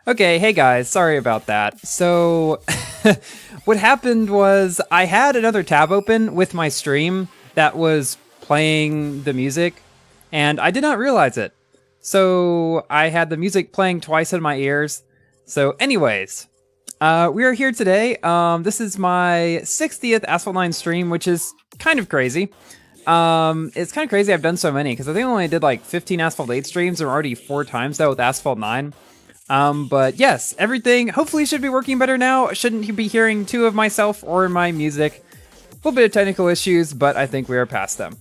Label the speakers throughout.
Speaker 1: Okay, hey guys, sorry about that. So, what happened was I had another tab open with my stream that was playing the music, and I did not realize it. So, I had the music playing twice in my ears. So, anyways, we are here today. This is my 60th Asphalt 9 stream, which is kind of crazy. It's kind of crazy I've done so many, because I think I only did like 15 Asphalt 8 streams, or already 4 times though with Asphalt 9. But yes, everything hopefully should be working better now. Shouldn't be hearing two of myself or my music. A little bit of technical issues, but I think we are past them.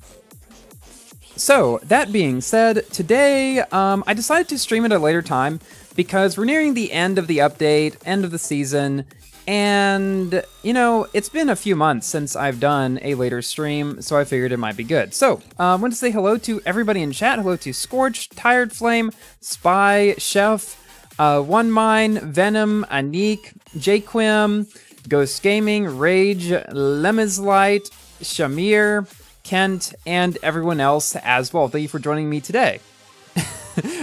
Speaker 1: So, that being said, today, I decided to stream at a later time because we're nearing the end of the update, end of the season, and, you know, it's been a few months since I've done a later stream, so I figured it might be good. So, I want to say hello to everybody in chat. Hello to Scorch, Tired Flame, Spy, Chef, One Mine, Venom, Anik, Jaquim, Ghost Gaming, Rage, Lemizlight, Shamir, Kent, and everyone else as well. Thank you for joining me today.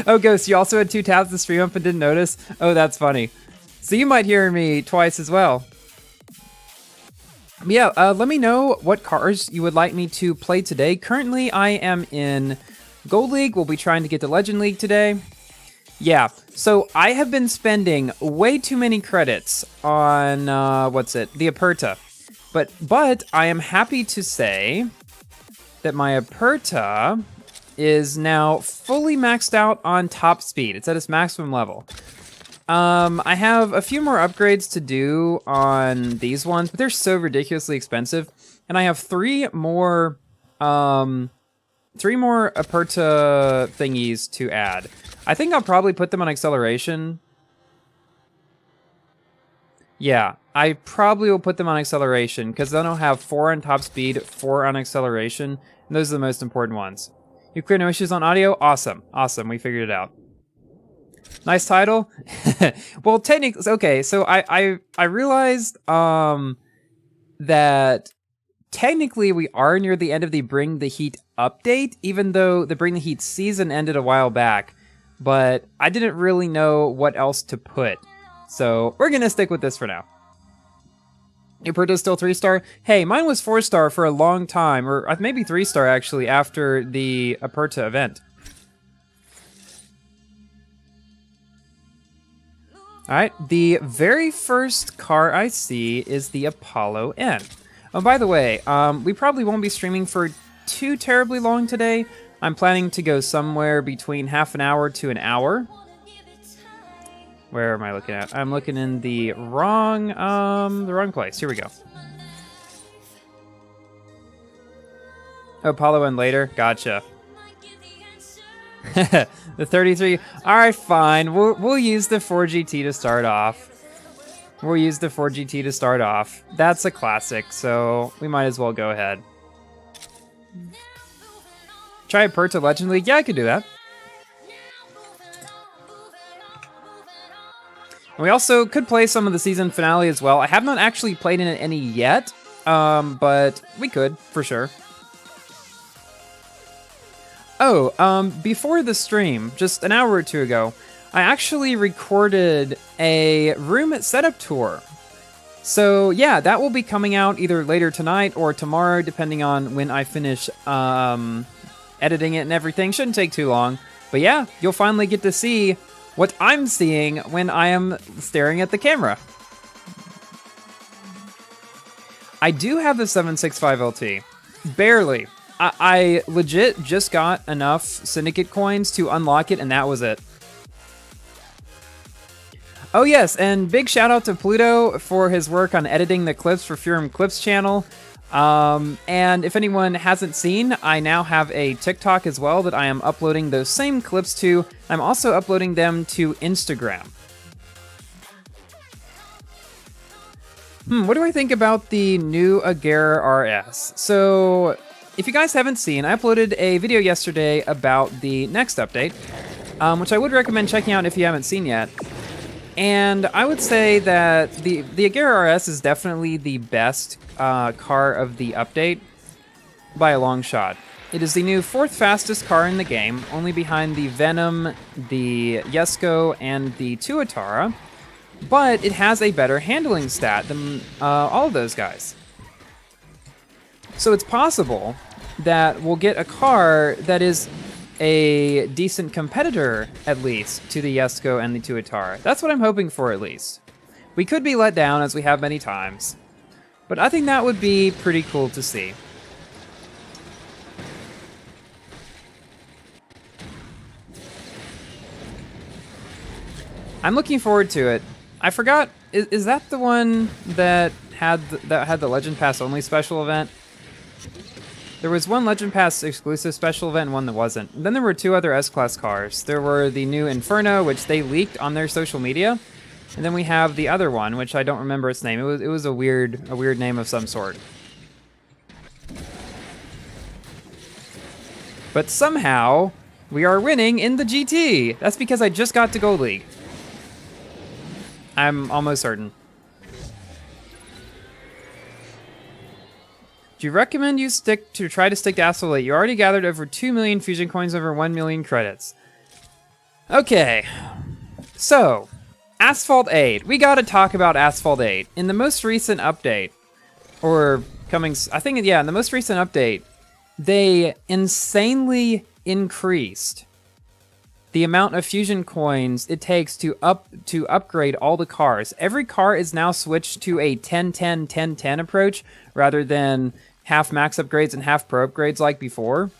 Speaker 1: Oh, Ghost, you also had 2 tabs to stream up and didn't notice? Oh, that's funny. So you might hear me twice as well. But yeah, let me know what cars you would like me to play today. Currently, I am in Gold League. We'll be trying to get to Legend League today. Yeah, so I have been spending way too many credits on, the Aperta. But I am happy to say that my Aperta is now fully maxed out on top speed. It's at its maximum level. I have a few more upgrades to do on these ones, but they're so ridiculously expensive. And I have 3 more Aperta thingies to add. I think I'll probably put them on acceleration. Yeah, I probably will put them on acceleration, because then I'll have 4 on top speed, 4 on acceleration, and those are the most important ones. You clear no issues on audio? Awesome, awesome, we figured it out. Nice title? Well, technically, okay, so I realized that technically we are near the end of the Bring the Heat update, even though the Bring the Heat season ended a while back. But I didn't really know what else to put. So we're gonna stick with this for now. Aperta's still 3-star? Hey, mine was 4-star for a long time, or maybe 3-star actually, after the Aperta event. Alright, the very first car I see is the Apollo N. Oh, by the way, we probably won't be streaming for too terribly long today. I'm planning to go somewhere between half an hour to an hour. Where am I looking at? I'm looking in the wrong place. Here we go. Apollo and later. Gotcha. The 33. All right, fine. We'll use the 4GT to start off. We'll use the 4GT to start off. That's a classic, so we might as well go ahead. Try Aperta Legend League? Yeah, I could do that. And we also could play some of the season finale as well. I have not actually played in any yet, but we could, for sure. Oh, before the stream, just an hour or 2 ago, I actually recorded a room setup tour. So yeah, that will be coming out either later tonight or tomorrow, depending on when I finish editing it and everything. Shouldn't take too long. But yeah, you'll finally get to see what I'm seeing when I am staring at the camera. I do have the 765 LT. Barely. I legit just got enough Syndicate coins to unlock it, and that was it. Oh yes, and big shout out to Pluto for his work on editing the clips for Furum Clips channel. And if anyone hasn't seen, I now have a TikTok as well that I am uploading those same clips to. I'm also uploading them to Instagram. What do I think about the new Agera RS? So, if you guys haven't seen, I uploaded a video yesterday about the next update, which I would recommend checking out if you haven't seen yet. And I would say that the Agera RS is definitely the best car of the update by a long shot. It is the new 4th fastest car in the game, only behind the Venom, the Jesko, and the Tuatara, but it has a better handling stat than all of those guys. So it's possible that we'll get a car that is a decent competitor, at least, to the Jesko and the Tuatara. That's what I'm hoping for, at least. We could be let down, as we have many times, but I think that would be pretty cool to see. I'm looking forward to it. I forgot, is that the one that had the Legend Pass only special event? There was one Legend Pass exclusive special event and one that wasn't. And then there were 2 other S-Class cars. There were the new Inferno, which they leaked on their social media. And then we have the other one, which I don't remember its name. It was a weird name of some sort. But somehow, we are winning in the GT. That's because I just got to Gold League. I'm almost certain. Do you recommend you try to stick to Asphalt 8? You already gathered over 2 million fusion coins, over 1 million credits. Okay, so Asphalt 8. We gotta talk about Asphalt 8. In the most recent update, or coming, I think, yeah, in the most recent update, they insanely increased the amount of fusion coins it takes to upgrade all the cars. Every car is now switched to a 10-10-10-10 approach rather than half max upgrades and half pro upgrades like before.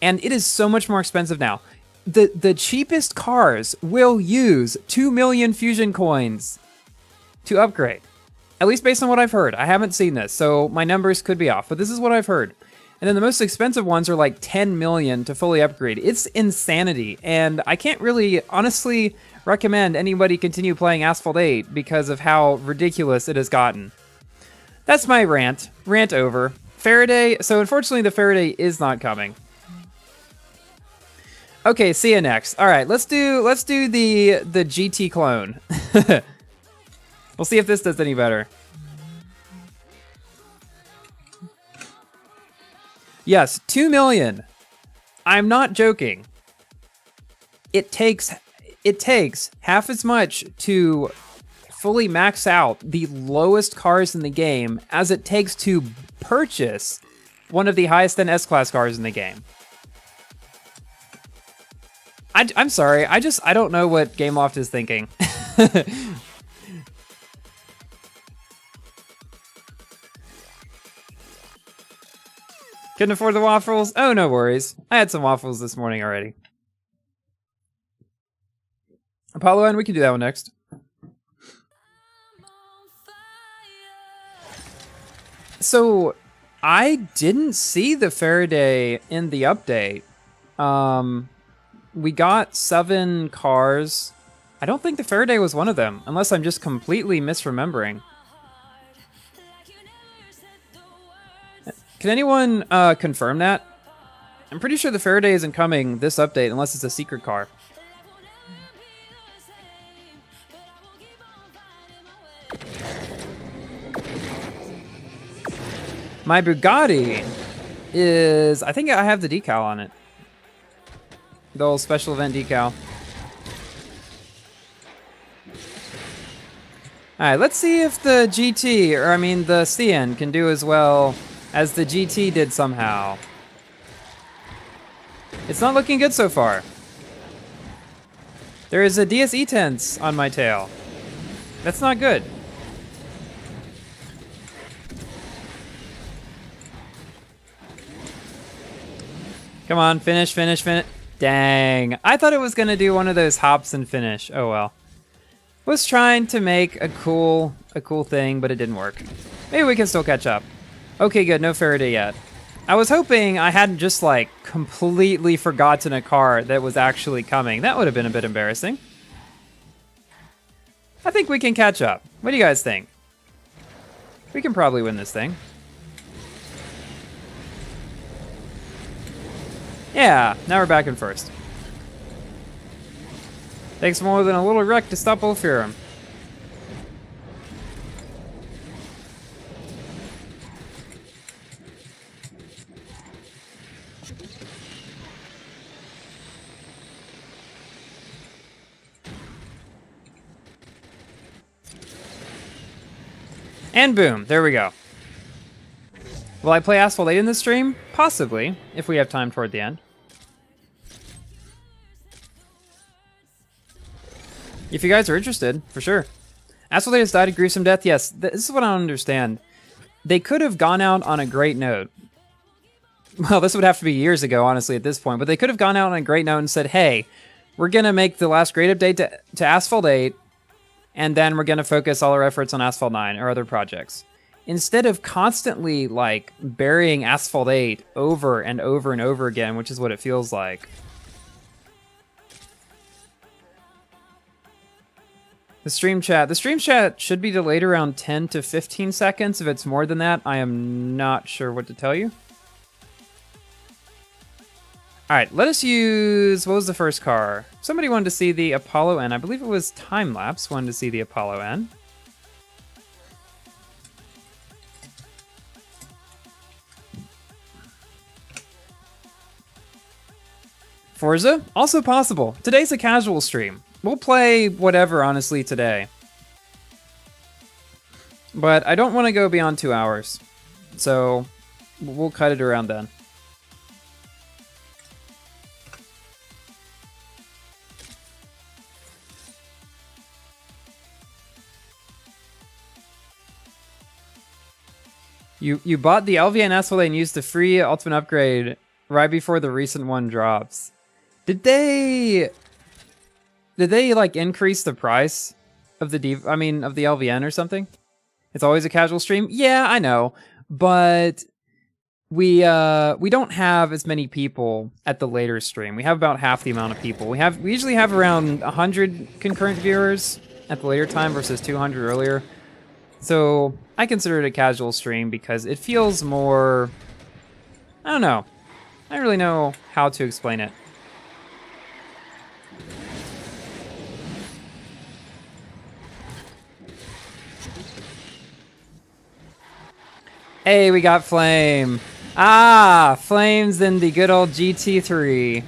Speaker 1: And it is so much more expensive now. The cheapest cars will use 2 million fusion coins to upgrade. At least based on what I've heard. I haven't seen this, so my numbers could be off, but this is what I've heard. And then the most expensive ones are like 10 million to fully upgrade. It's insanity, and I can't really honestly recommend anybody continue playing Asphalt 8 because of how ridiculous it has gotten. That's my rant. Rant over. Faraday. So unfortunately, the Faraday is not coming. Okay, see you next. All right, let's do the GT clone. We'll see if this does any better. Yes, 2 million. I'm not joking. It takes half as much to fully max out the lowest cars in the game as it takes to purchase one of the highest end S-Class cars in the game. I'm sorry, I don't know what Gameloft is thinking. Couldn't afford the waffles? Oh, no worries. I had some waffles this morning already. Apollo N, we can do that one next. So, I didn't see the Faraday in the update. We got 7 cars. I don't think the Faraday was one of them, unless I'm just completely misremembering. Can anyone confirm that? I'm pretty sure the Faraday isn't coming this update unless it's a secret car. My Bugatti is... I think I have the decal on it. The old special event decal. Alright, let's see if the GT, or I mean the CN, can do as well as the GT did somehow. It's not looking good so far. There is a DSE tense on my tail. That's not good. Come on, finish, finish, finish. Dang, I thought it was gonna do one of those hops and finish. Oh well. Was trying to make a cool thing, but it didn't work. Maybe we can still catch up. Okay, good, no Faraday yet. I was hoping I hadn't just like completely forgotten a car that was actually coming. That would have been a bit embarrassing. I think we can catch up. What do you guys think? We can probably win this thing. Yeah, now we're back in first. Takes more than a little wreck to stop Ulfheim. And boom, there we go. Will I play Asphalt late in this stream? Possibly, if we have time toward the end. If you guys are interested, for sure. Asphalt has died a gruesome death. Yes, this is what I don't understand. They could have gone out on a great note. Well, this would have to be years ago, honestly, at this point. But they could have gone out on a great note and said, hey, we're going to make the last great update to Asphalt 8, and then we're going to focus all our efforts on Asphalt 9 or other projects. Instead of constantly, like, burying Asphalt 8 over and over and over again, which is what it feels like. The stream chat should be delayed around 10 to 15 seconds. If it's more than that, I am not sure what to tell you. All right, let us use, what was the first car? Somebody wanted to see the Apollo N. I believe it was Timelapse wanted to see the Apollo N. Forza, also possible. Today's a casual stream. We'll play whatever, honestly, today. But I don't want to go beyond 2 hours. So we'll cut it around then. You bought the LV and Asphalt and used the free ultimate upgrade right before the recent one drops. Did they like increase the price of the of the LVN or something? It's always a casual stream. Yeah, I know, but we don't have as many people at the later stream. We have about half the amount of people. We usually have around 100 concurrent viewers at the later time versus 200 earlier. So I consider it a casual stream because it feels more, I don't know. I don't really know how to explain it. Hey, we got Flame. Ah, Flame's in the good old GT3.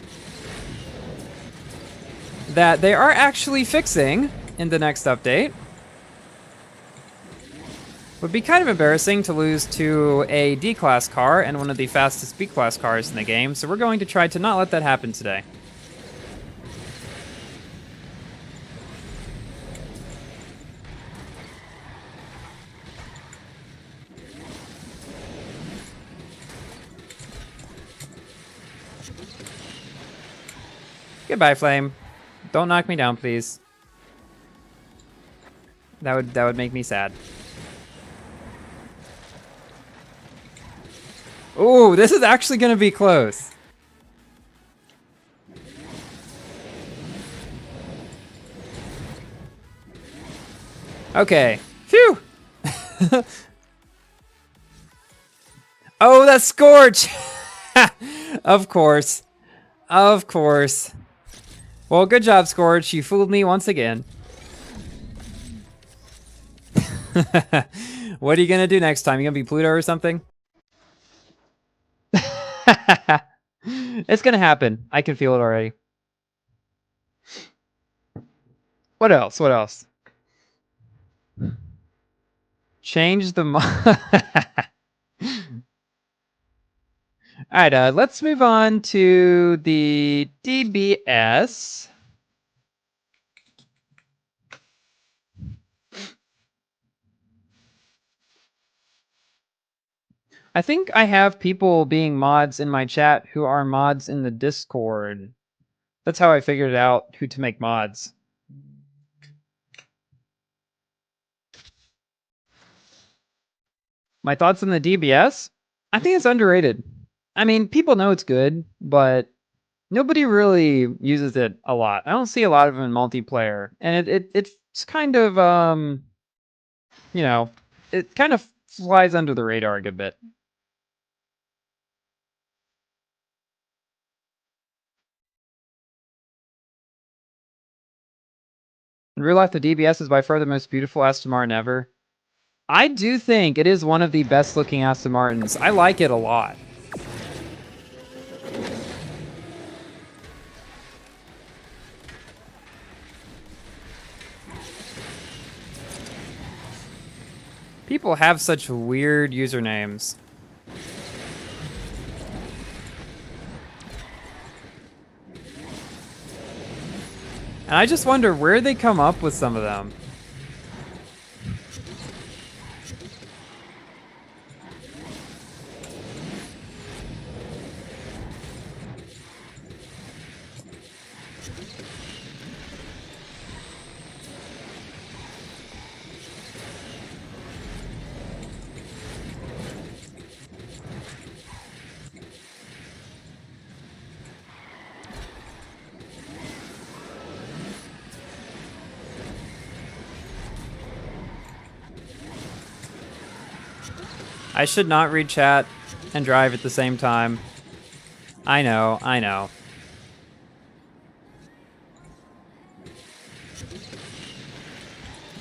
Speaker 1: That they are actually fixing in the next update. Would be kind of embarrassing to lose to a D-Class car and one of the fastest B-Class cars in the game, so we're going to try to not let that happen today. Goodbye, Flame. Don't knock me down, please. That would make me sad. Ooh, this is actually going to be close. Okay. Phew. Oh, that's Scorch. Of course. Of course. Well, good job, Scorch. You fooled me once again. What are you going to do next time? You going to be Pluto or something? It's going to happen. I can feel it already. What else? What else? Change the Alright, let's move on to the DBS. I think I have people being mods in my chat who are mods in the Discord. That's how I figured out who to make mods. My thoughts on the DBS? I think it's underrated. I mean, people know it's good, but nobody really uses it a lot. I don't see a lot of them in multiplayer, and it's kind of you know, it kind of flies under the radar a good bit. In real life, the DBS is by far the most beautiful Aston Martin ever. I do think it is one of the best looking Aston Martins. I like it a lot. People have such weird usernames. And I just wonder where they come up with some of them. I should not read chat and drive at the same time. I know, I know.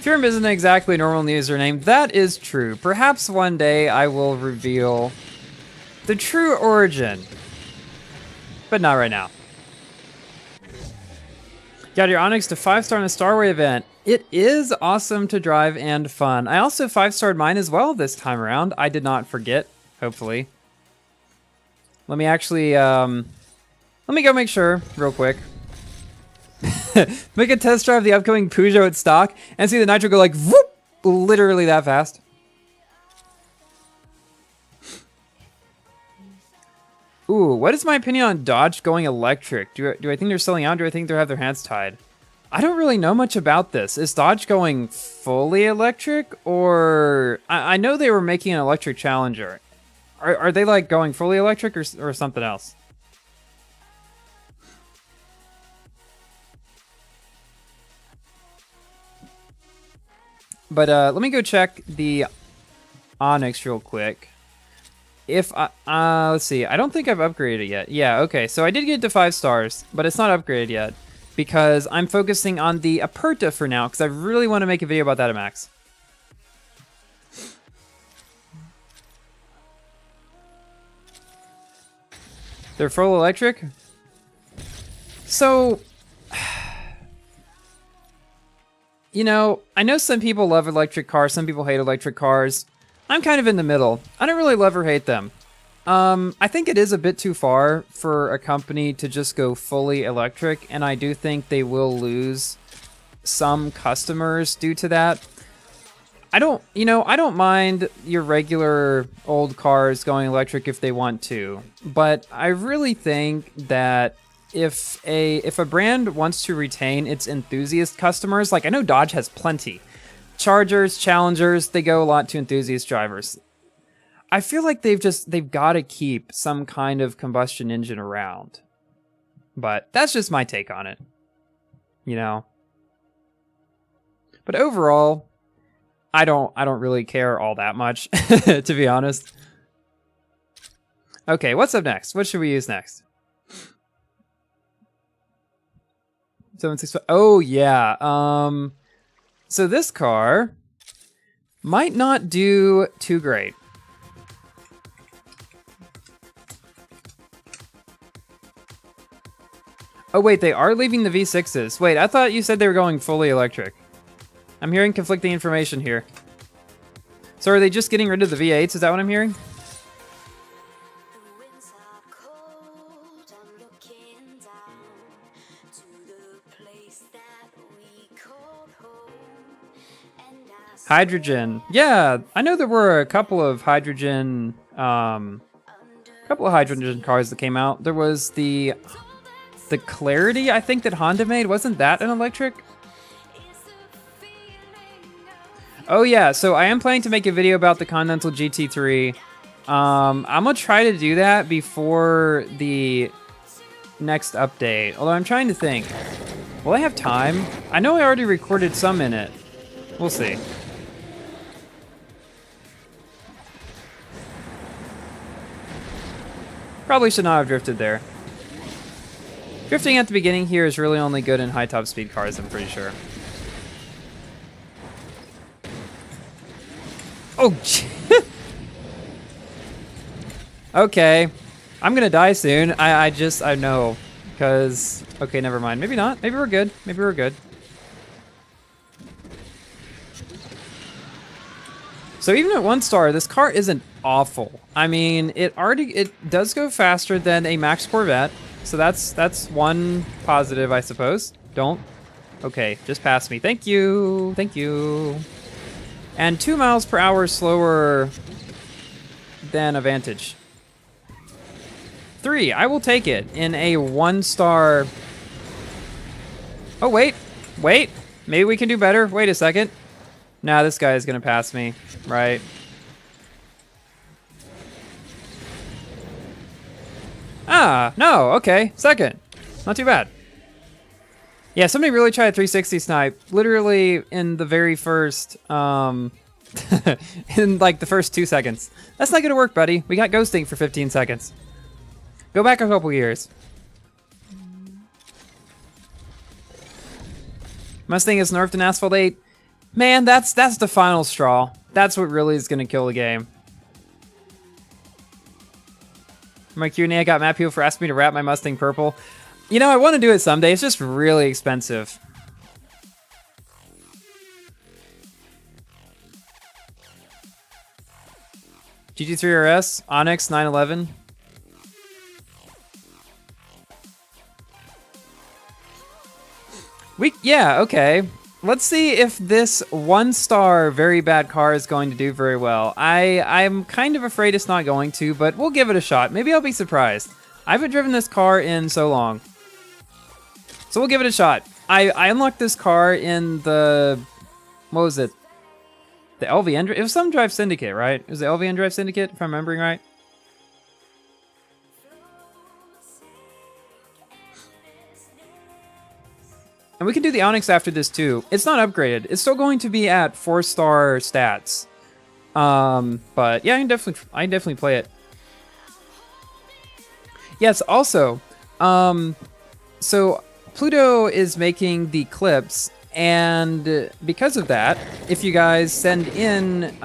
Speaker 1: Furum isn't exactly a normal username. That is true. Perhaps one day I will reveal the true origin. But not right now. Got your Onyx to 5-star in a Starway event. It is awesome to drive and fun. I also 5-starred mine as well this time around. I did not forget, hopefully. Let me actually, let me go make sure real quick. Make a test drive of the upcoming Peugeot at stock and see the nitro go like, whoop, literally that fast. Ooh, what is my opinion on Dodge going electric? Do I think they're selling out? Do I think they have their hands tied? I don't really know much about this. Is Dodge going fully electric, or I know they were making an electric Challenger. Are they like going fully electric or something else? But let me go check the Onyx real quick. If let's see, I don't think I've upgraded it yet. Yeah, okay, so I did get it to 5 stars, but it's not upgraded yet because I'm focusing on the Aperta for now because I really want to make a video about that at max. They're full electric? So, you know, I know some people love electric cars, some people hate electric cars. I'm kind of in the middle. I don't really love or hate them. I think it is a bit too far for a company to just go fully electric, and I do think they will lose some customers due to that. I don't mind your regular old cars going electric if they want to, but I really think that if a brand wants to retain its enthusiast customers, like I know Dodge has plenty. Chargers, Challengers, they go a lot to enthusiast drivers. I feel like they've got to keep some kind of combustion engine around. But that's just my take on it. You know. But overall, I don't really care all that much, to be honest. Okay, what's up next? What should we use next? 765. Oh yeah. So this car might not do too great. Oh wait, they are leaving the V6s. Wait, I thought you said they were going fully electric. I'm hearing conflicting information here. So are they just getting rid of the V8s? Is that what I'm hearing? Hydrogen. Yeah, I know there were a couple of hydrogen cars that came out. There was the Clarity, I think, that Honda made. Wasn't that an electric? Oh yeah, so I am planning to make a video about the Continental GT3. I'm gonna try to do that before the next update. Although I'm trying to think, will I have time? I know I already recorded some in it. We'll see. Probably should not have drifted there. Drifting at the beginning here is really only good in high top speed cars, I'm pretty sure. Oh, okay. I'm gonna die soon. I know. Because, okay, never mind. Maybe not. Maybe we're good. Maybe we're good. So even at 1 star, this car isn't awful. I mean, it does go faster than a Max Corvette. So that's one positive, I suppose. Don't. Okay, just pass me. Thank you. Thank you. And 2 miles per hour slower than a Vantage. 3, I will take it in a 1 star. Oh, wait. Wait. Maybe we can do better. Wait a second. Nah, this guy is going to pass me. Right. Ah, no. Okay. 2nd. Not too bad. Yeah, somebody really tried a 360 snipe. Literally in the very first, in like the first 2 seconds. That's not going to work, buddy. We got ghosting for 15 seconds. Go back a couple years. Mustang is nerfed in Asphalt 8. Man, that's the final straw. That's what really is going to kill the game. For my Q&A, I got mad people for asking me to wrap my Mustang purple. You know, I want to do it someday. It's just really expensive. GT3 RS, Onyx 911. Yeah, okay. Let's see if this 1 star very bad car is going to do very well. I'm kind of afraid it's not going to, but we'll give it a shot. Maybe I'll be surprised. I haven't driven this car in so long. So we'll give it a shot. I unlocked this car in the... What was it? The LVN... It was some Drive Syndicate, right? It was the LVN Drive Syndicate, if I'm remembering right. And we can do the Onyx after this too. It's not upgraded. It's still going to be at 4-star stats. But yeah, I can definitely play it. Yes, also, so Pluto is making the clips, and because of that, if you guys send in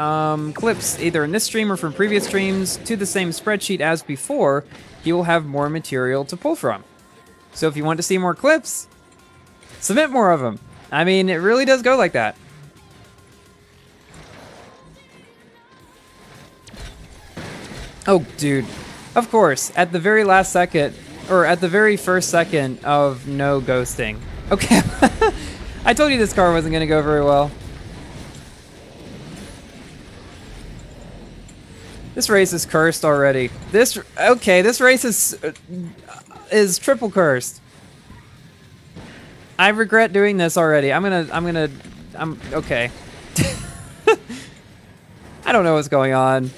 Speaker 1: clips either in this stream or from previous streams to the same spreadsheet as before, you will have more material to pull from. So if you want to see more clips, submit more of them. I mean, it really does go like that. Oh, dude. Of course, at the very last second, or at the very first second of no ghosting. Okay. I told you this car wasn't going to go very well. This race is cursed already. This race is triple cursed. I regret doing this already. I'm okay. I don't know what's going on.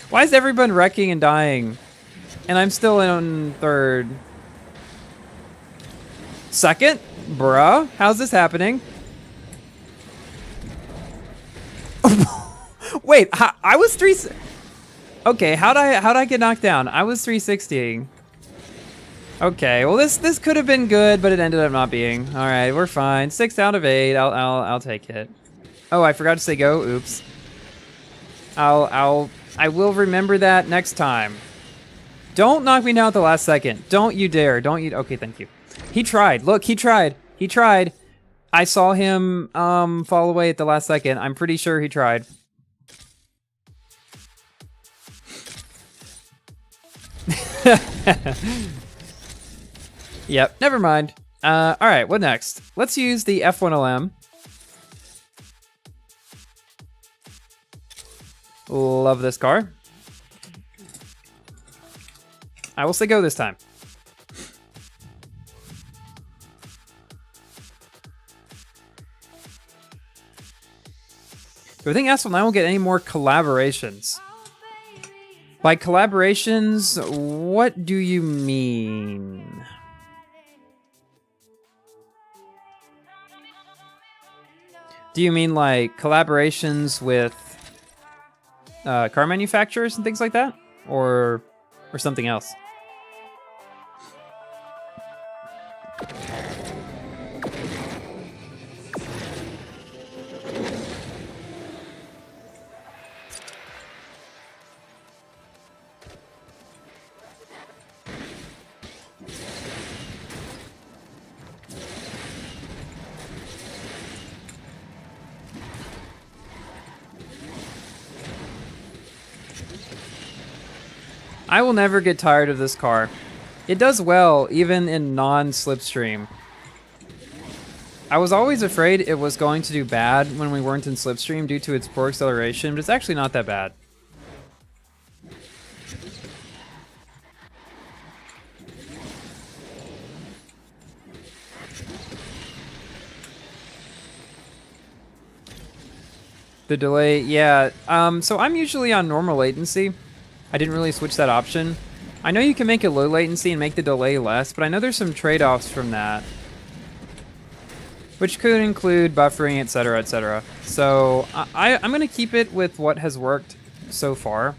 Speaker 1: Why is everyone wrecking and dying? And I'm still in 3rd. 2nd? Bruh, how's this happening? Wait, I was 3... Okay, how'd I get knocked down? I was 360ing. Okay, well this could have been good, but it ended up not being. All right, we're fine. 6 out of 8. I'll take it. Oh, I forgot to say go. Oops. I will remember that next time. Don't knock me down at the last second. Don't you dare. Don't you. Okay, thank you. He tried. Look, he tried. He tried. I saw him fall away at the last second. I'm pretty sure he tried. Yep, never mind. All right, what next? Let's use the F1 LM. Love this car. I will say go this time. Do I think Asphalt 9 will get any more collaborations? By collaborations, what do you mean? Do you mean like collaborations with car manufacturers and things like that? Or something else? I will never get tired of this car. It does well, even in non-slipstream. I was always afraid it was going to do bad when we weren't in slipstream due to its poor acceleration, but it's actually not that bad. The delay, yeah. So I'm usually on normal latency. I didn't really switch that option. I know you can make it low latency and make the delay less, but I know there's some trade-offs from that, which could include buffering, etc., etc. So I'm going to keep it with what has worked so far.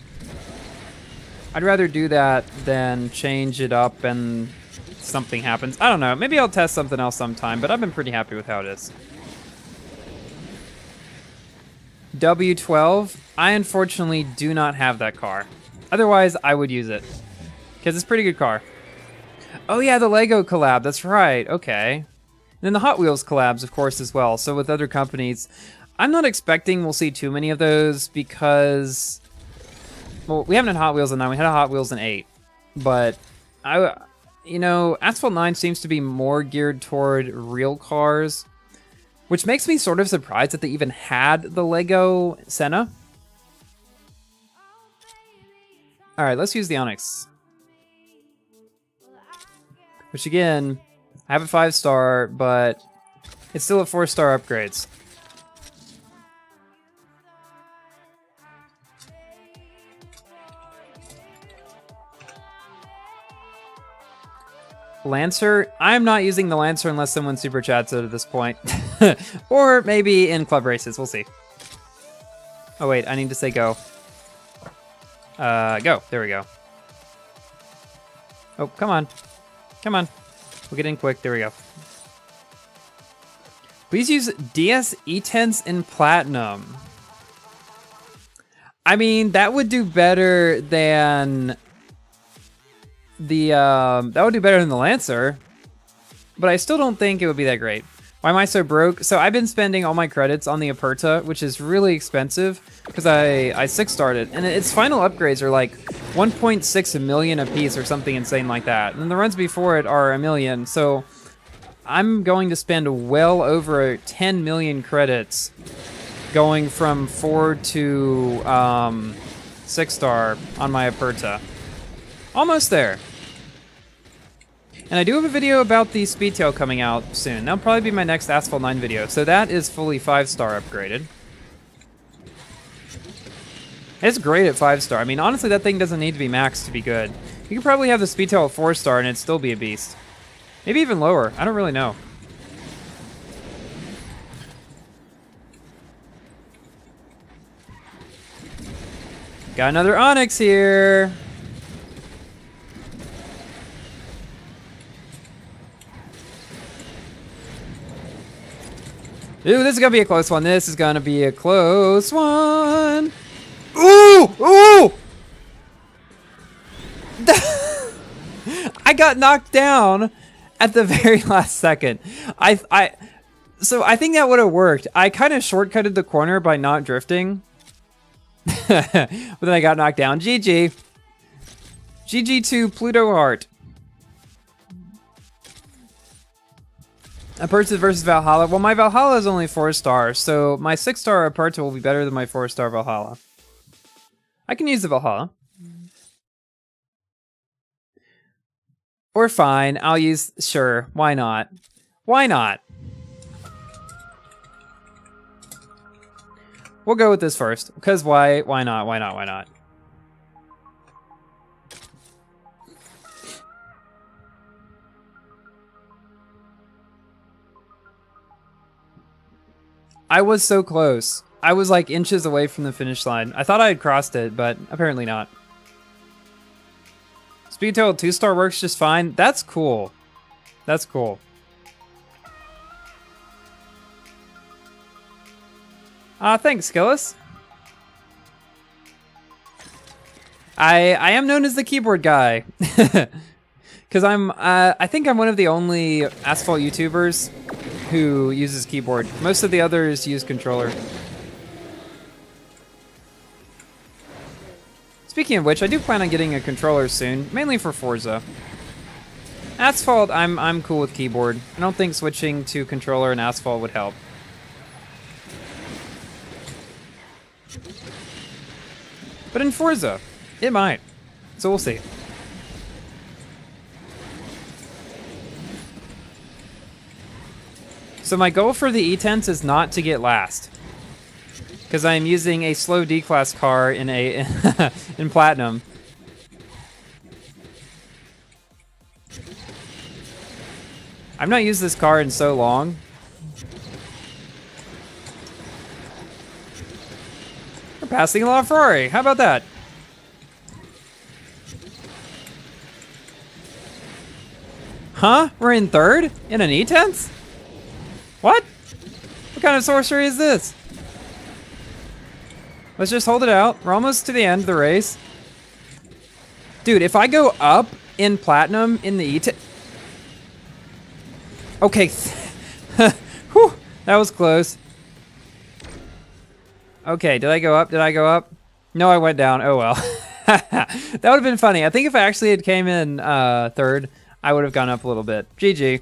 Speaker 1: I'd rather do that than change it up and something happens. I don't know. Maybe I'll test something else sometime, but I've been pretty happy with how it is. W12, I unfortunately do not have that car. Otherwise, I would use it. Because it's a pretty good car. Oh yeah, the Lego collab, that's right, okay. And then the Hot Wheels collabs, of course, as well. So with other companies, I'm not expecting we'll see too many of those because, well, we haven't had Hot Wheels in 9, we had a Hot Wheels in 8. But, you know, Asphalt 9 seems to be more geared toward real cars, which makes me sort of surprised that they even had the Lego Senna. All right, let's use the Onyx. Which again, I have a 5-star, but it's still a 4-star upgrades. Lancer, I'm not using the Lancer unless someone super chats it at this point. Or maybe in club races, we'll see. Oh wait, I need to say go. Go, there we go. Oh, come on. Come on. We'll get in quick, there we go. Please use DS E-Tense in Platinum. I mean, that would do better than the, that would do better than the Lancer, but I still don't think it would be that great. Why am I so broke? So I've been spending all my credits on the Aperta, which is really expensive because I 6-starred it, and its final upgrades are like 1.6 million a piece or something insane like that. And the runs before it are 1 million, so I'm going to spend well over 10 million credits going from 4 to 6-star on my Aperta. Almost there. And I do have a video about the Speedtail coming out soon. That'll probably be my next Asphalt 9 video. So that is fully 5-star upgraded. It's great at 5-star. I mean, honestly, that thing doesn't need to be maxed to be good. You could probably have the Speedtail at 4-star and it'd still be a beast. Maybe even lower. I don't really know. Got another Onyx here. Ooh, this is gonna be a close one. This is gonna be a close one. Ooh! Ooh! I got knocked down at the very last second. So I think that would have worked. I kind of shortcutted the corner by not drifting. But then I got knocked down. GG. GG to Pluto Heart. Aperta versus Valhalla. Well, my Valhalla is only 4-star, so my 6-star Aperta will be better than my 4-star Valhalla. I can use the Valhalla. Or fine, I'll use, sure, why not? Why not? We'll go with this first, because why not, why not, why not? I was so close. I was like inches away from the finish line. I thought I had crossed it, but apparently not. Speedtail 2-star works just fine. That's cool. That's cool. Thanks, Skillis. I am known as the keyboard guy. Because I think I'm one of the only Asphalt YouTubers who uses keyboard. Most of the others use controller. Speaking of which, I do plan on getting a controller soon, mainly for Forza. Asphalt, I'm cool with keyboard. I don't think switching to controller and Asphalt would help. But in Forza, it might. So we'll see. So my goal for the E-Tense is not to get last, because I am using a slow D-Class car in a in Platinum. I've not used this car in so long. We're passing a lot of Ferrari. How about that? Huh? We're in third? In an E-Tense? What? What kind of sorcery is this? Let's just hold it out. We're almost to the end of the race. Dude, if I go up in Platinum in the E-Tense... Okay. Whew, that was close. Okay, did I go up? Did I go up? No, I went down. Oh well. That would have been funny. I think if I actually had came in third, I would have gone up a little bit. GG.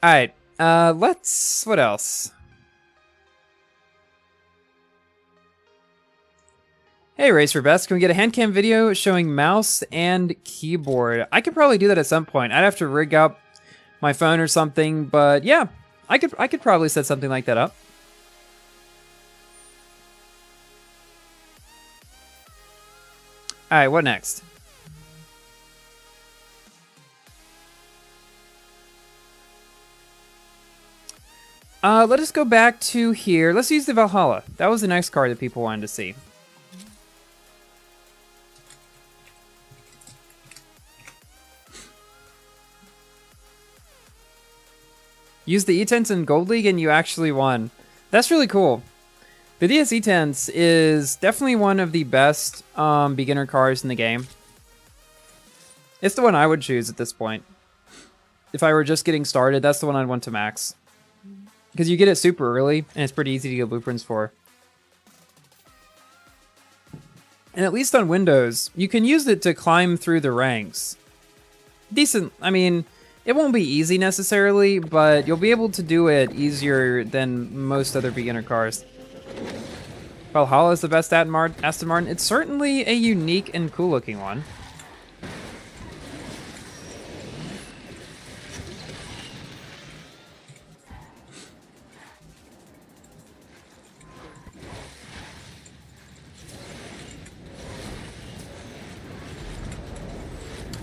Speaker 1: Alright, let's... what else? Hey, Racer Best, can we get a hand cam video showing mouse and keyboard? I could probably do that at some point. I'd have to rig up my phone or something, but yeah, I could probably set something like that up. Alright, what next? Let us go back to here. Let's use the Valhalla. That was the next card that people wanted to see. Use the E-Tense in Gold League and you actually won. That's really cool. The DS E-Tense is definitely one of the best beginner cars in the game. It's the one I would choose at this point. If I were just getting started, that's the one I'd want to max. Because you get it super early, and it's pretty easy to get blueprints for. And at least on Windows, you can use it to climb through the ranks. Decent, I mean, it won't be easy necessarily, but you'll be able to do it easier than most other beginner cars. Valhalla is the best Aston Martin. It's certainly a unique and cool looking one.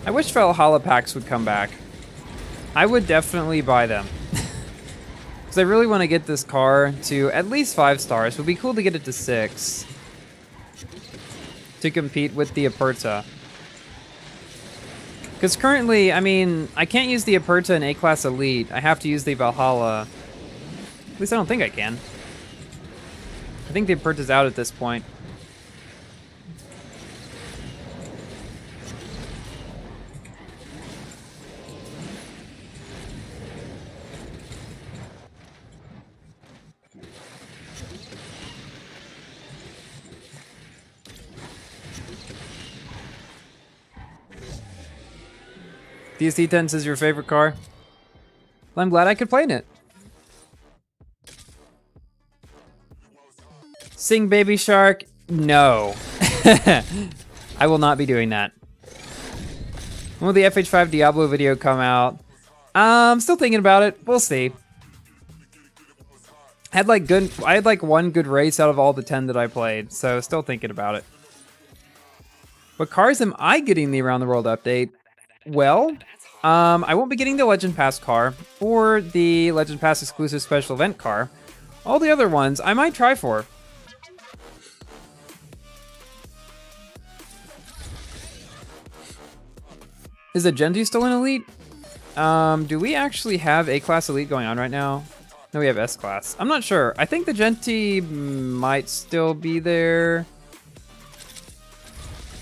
Speaker 1: I wish Valhalla packs would come back. I would definitely buy them. Because I really want to get this car to at least 5 stars. It would be cool to get it to 6. To compete with the Aperta. Because currently, I mean, I can't use the Aperta in A-Class Elite. I have to use the Valhalla. At least I don't think I can. I think the Aperta's out at this point. DS E-Tense is your favorite car? Well, I'm glad I could play in it. Sing Baby Shark? No. I will not be doing that. When will the FH5 Diablo video come out? I'm still thinking about it. We'll see. I had like one good race out of all the 10 that I played, so still thinking about it. What cars am I getting the Around the World update? Well, I won't be getting the Legend Pass car or the Legend Pass exclusive special event car. All the other ones I might try for. Is the Genti still in Elite? Do we actually have A-Class Elite going on right now? No, we have S-Class. I'm not sure. I think the Genti might still be there,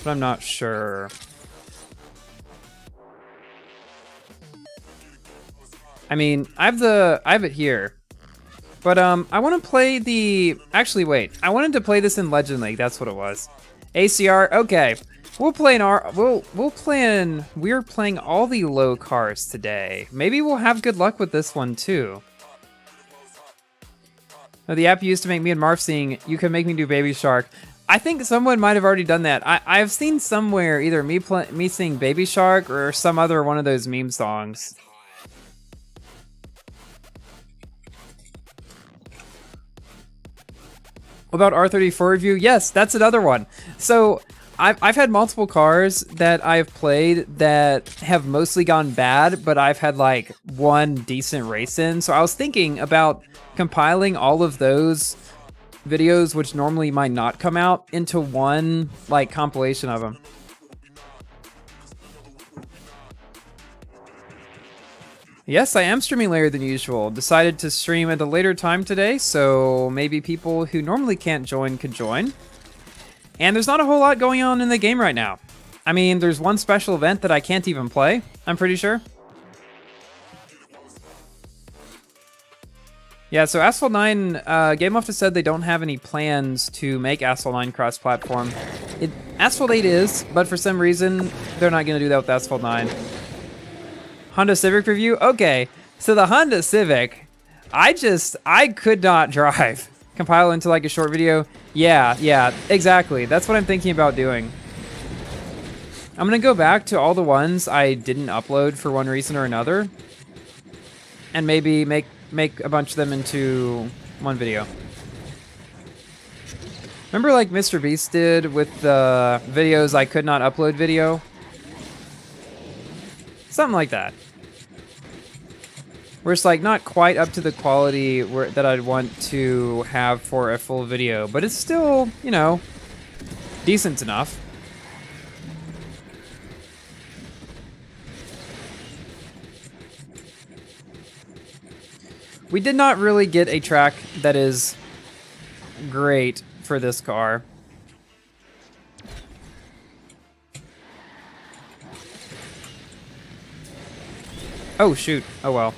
Speaker 1: but I'm not sure. I mean, I have it here. But I want to play the, actually wait, I wanted to play this in Legend League, that's what it was. ACR, okay. We're playing all the low cars today. Maybe we'll have good luck with this one too. Oh, the app you used to make me and Marv sing, you can make me do Baby Shark. I think someone might have already done that. I've seen somewhere either me sing Baby Shark or some other one of those meme songs. About R34 review? Yes, that's another one. So I've had multiple cars that I've played that have mostly gone bad, but I've had like one decent race in. So I was thinking about compiling all of those videos, which normally might not come out, into one like compilation of them. Yes, I am streaming later than usual. Decided to stream at a later time today, so maybe people who normally can't join could join. And there's not a whole lot going on in the game right now. I mean, there's one special event that I can't even play, I'm pretty sure. Yeah, so Asphalt 9, Game Office said they don't have any plans to make Asphalt 9 cross-platform. Asphalt 8 is, but for some reason, they're not going to do that with Asphalt 9. Honda Civic review? Okay, so the Honda Civic, I could not drive. Compile into like a short video. Yeah, exactly. That's what I'm thinking about doing. I'm gonna go back to all the ones I didn't upload for one reason or another, and maybe make a bunch of them into one video. Remember like Mr. Beast did with the videos I could not upload video? Something like that. Where it's like not quite up to the quality that I'd want to have for a full video, but it's still, you know, decent enough. We did not really get a track that is great for this car. Oh shoot! Oh well.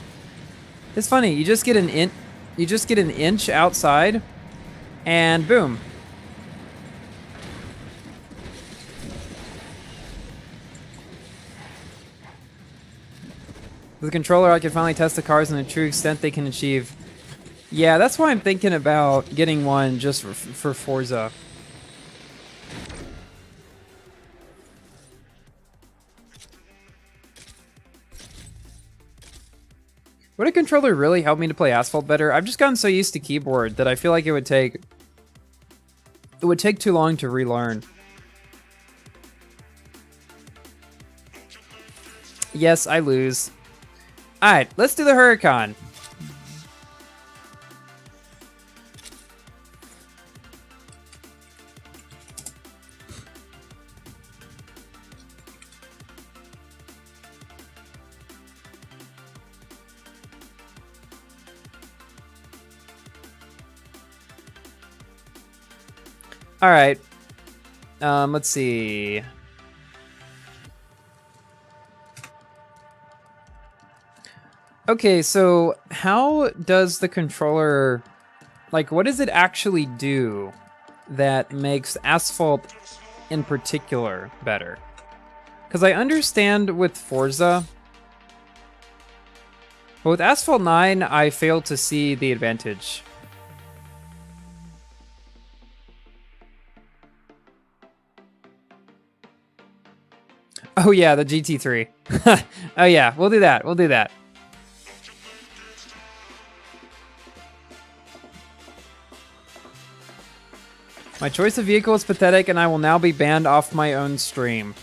Speaker 1: It's funny. You just get an inch outside, and boom. With the controller, I can finally test the cars and the true extent they can achieve. Yeah, that's why I'm thinking about getting one just for Forza. Would a controller really help me to play Asphalt better? I've just gotten so used to keyboard that I feel like it would take too long to relearn. Yes, I lose. Alright, let's do the Huracan. All right. Let's see. Okay, so how does the controller, like, what does it actually do that makes Asphalt in particular better? Because I understand with Forza, but with Asphalt 9, I fail to see the advantage. Oh yeah, the GT3. Oh yeah, we'll do that. We'll do that. My choice of vehicle is pathetic, and I will now be banned off my own stream.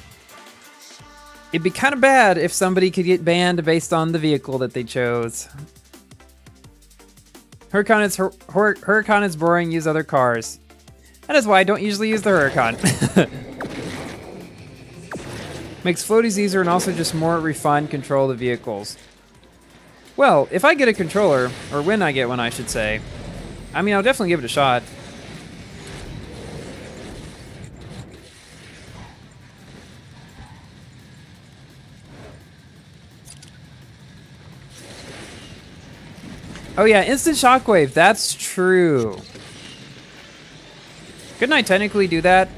Speaker 1: It'd be kind of bad if somebody could get banned based on the vehicle that they chose. Huracan is boring, use other cars. That is why I don't usually use the Huracan. Makes floaties easier and also just more refined control of the vehicles. Well, if I get a controller, or when I get one I should say, I mean I'll definitely give it a shot. Oh yeah, instant shockwave. That's true. Couldn't I technically do that?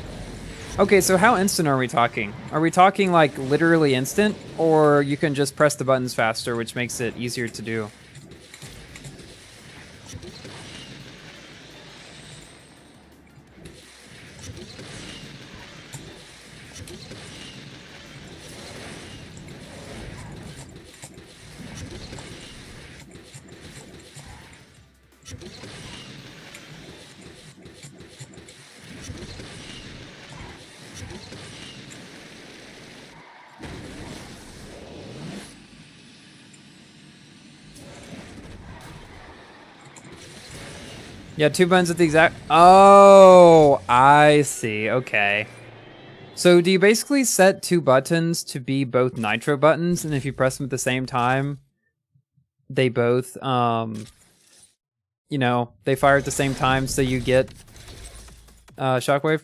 Speaker 1: Okay, so how instant are we talking? Are we talking like literally instant, or you can just press the buttons faster, which makes it easier to do? Yeah, 2 buttons at the exact... Oh, I see. Okay. So do you basically set 2 buttons to be both nitro buttons, and if you press them at the same time, they both, you know, they fire at the same time, so you get shockwave?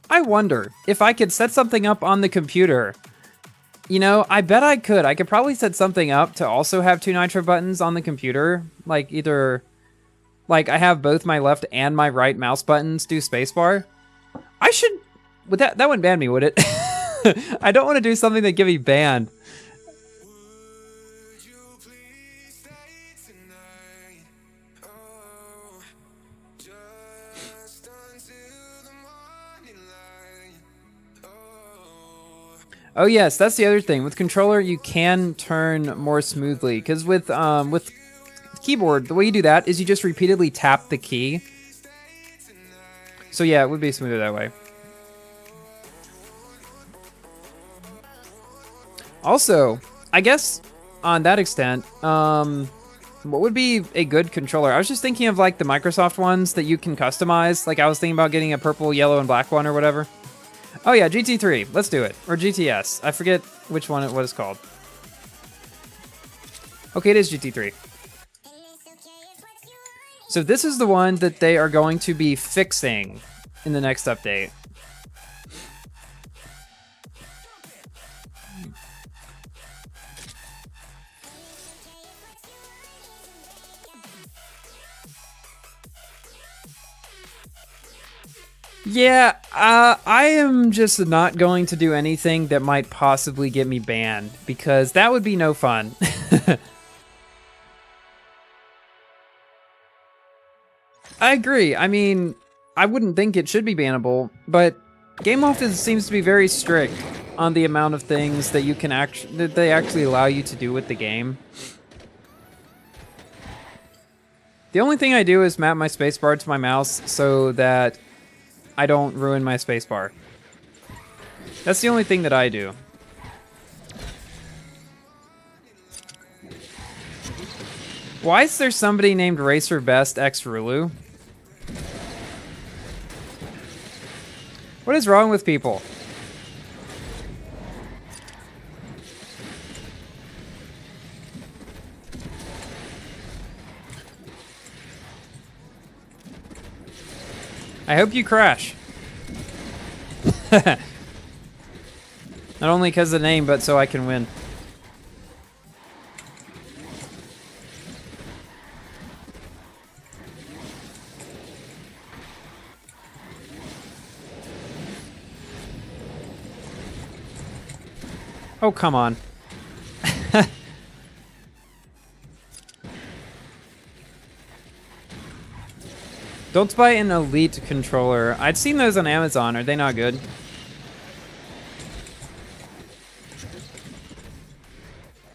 Speaker 1: I wonder if I could set something up on the computer. You know, I bet I could. I could probably set something up to also have 2 nitro buttons on the computer. Like either, like I have both my left and my right mouse buttons do spacebar. I should, would that wouldn't ban me, would it? I don't want to do something that get me banned. Oh yes, that's the other thing. With controller, you can turn more smoothly, because with keyboard, the way you do that is you just repeatedly tap the key. So yeah, it would be smoother that way. Also, I guess on that extent, what would be a good controller? I was just thinking of like the Microsoft ones that you can customize. Like I was thinking about getting a purple, yellow, and black one or whatever. Oh yeah, GT3. Let's do it. Or GTS. I forget which one what it's called. Okay, it is GT3. So this is the one that they are going to be fixing in the next update. Yeah, I am just not going to do anything that might possibly get me banned, because that would be no fun. I agree. I mean, I wouldn't think it should be bannable, but Gameloft seems to be very strict on the amount of things that you can that they actually allow you to do with the game. The only thing I do is map my spacebar to my mouse so that I don't ruin my spacebar. That's the only thing that I do. Why is there somebody named Racer Best X Rulu? What is wrong with people? I hope you crash. Not only because of the name, but so I can win. Oh, come on. Don't buy an Elite controller. I'd seen those on Amazon. Are they not good?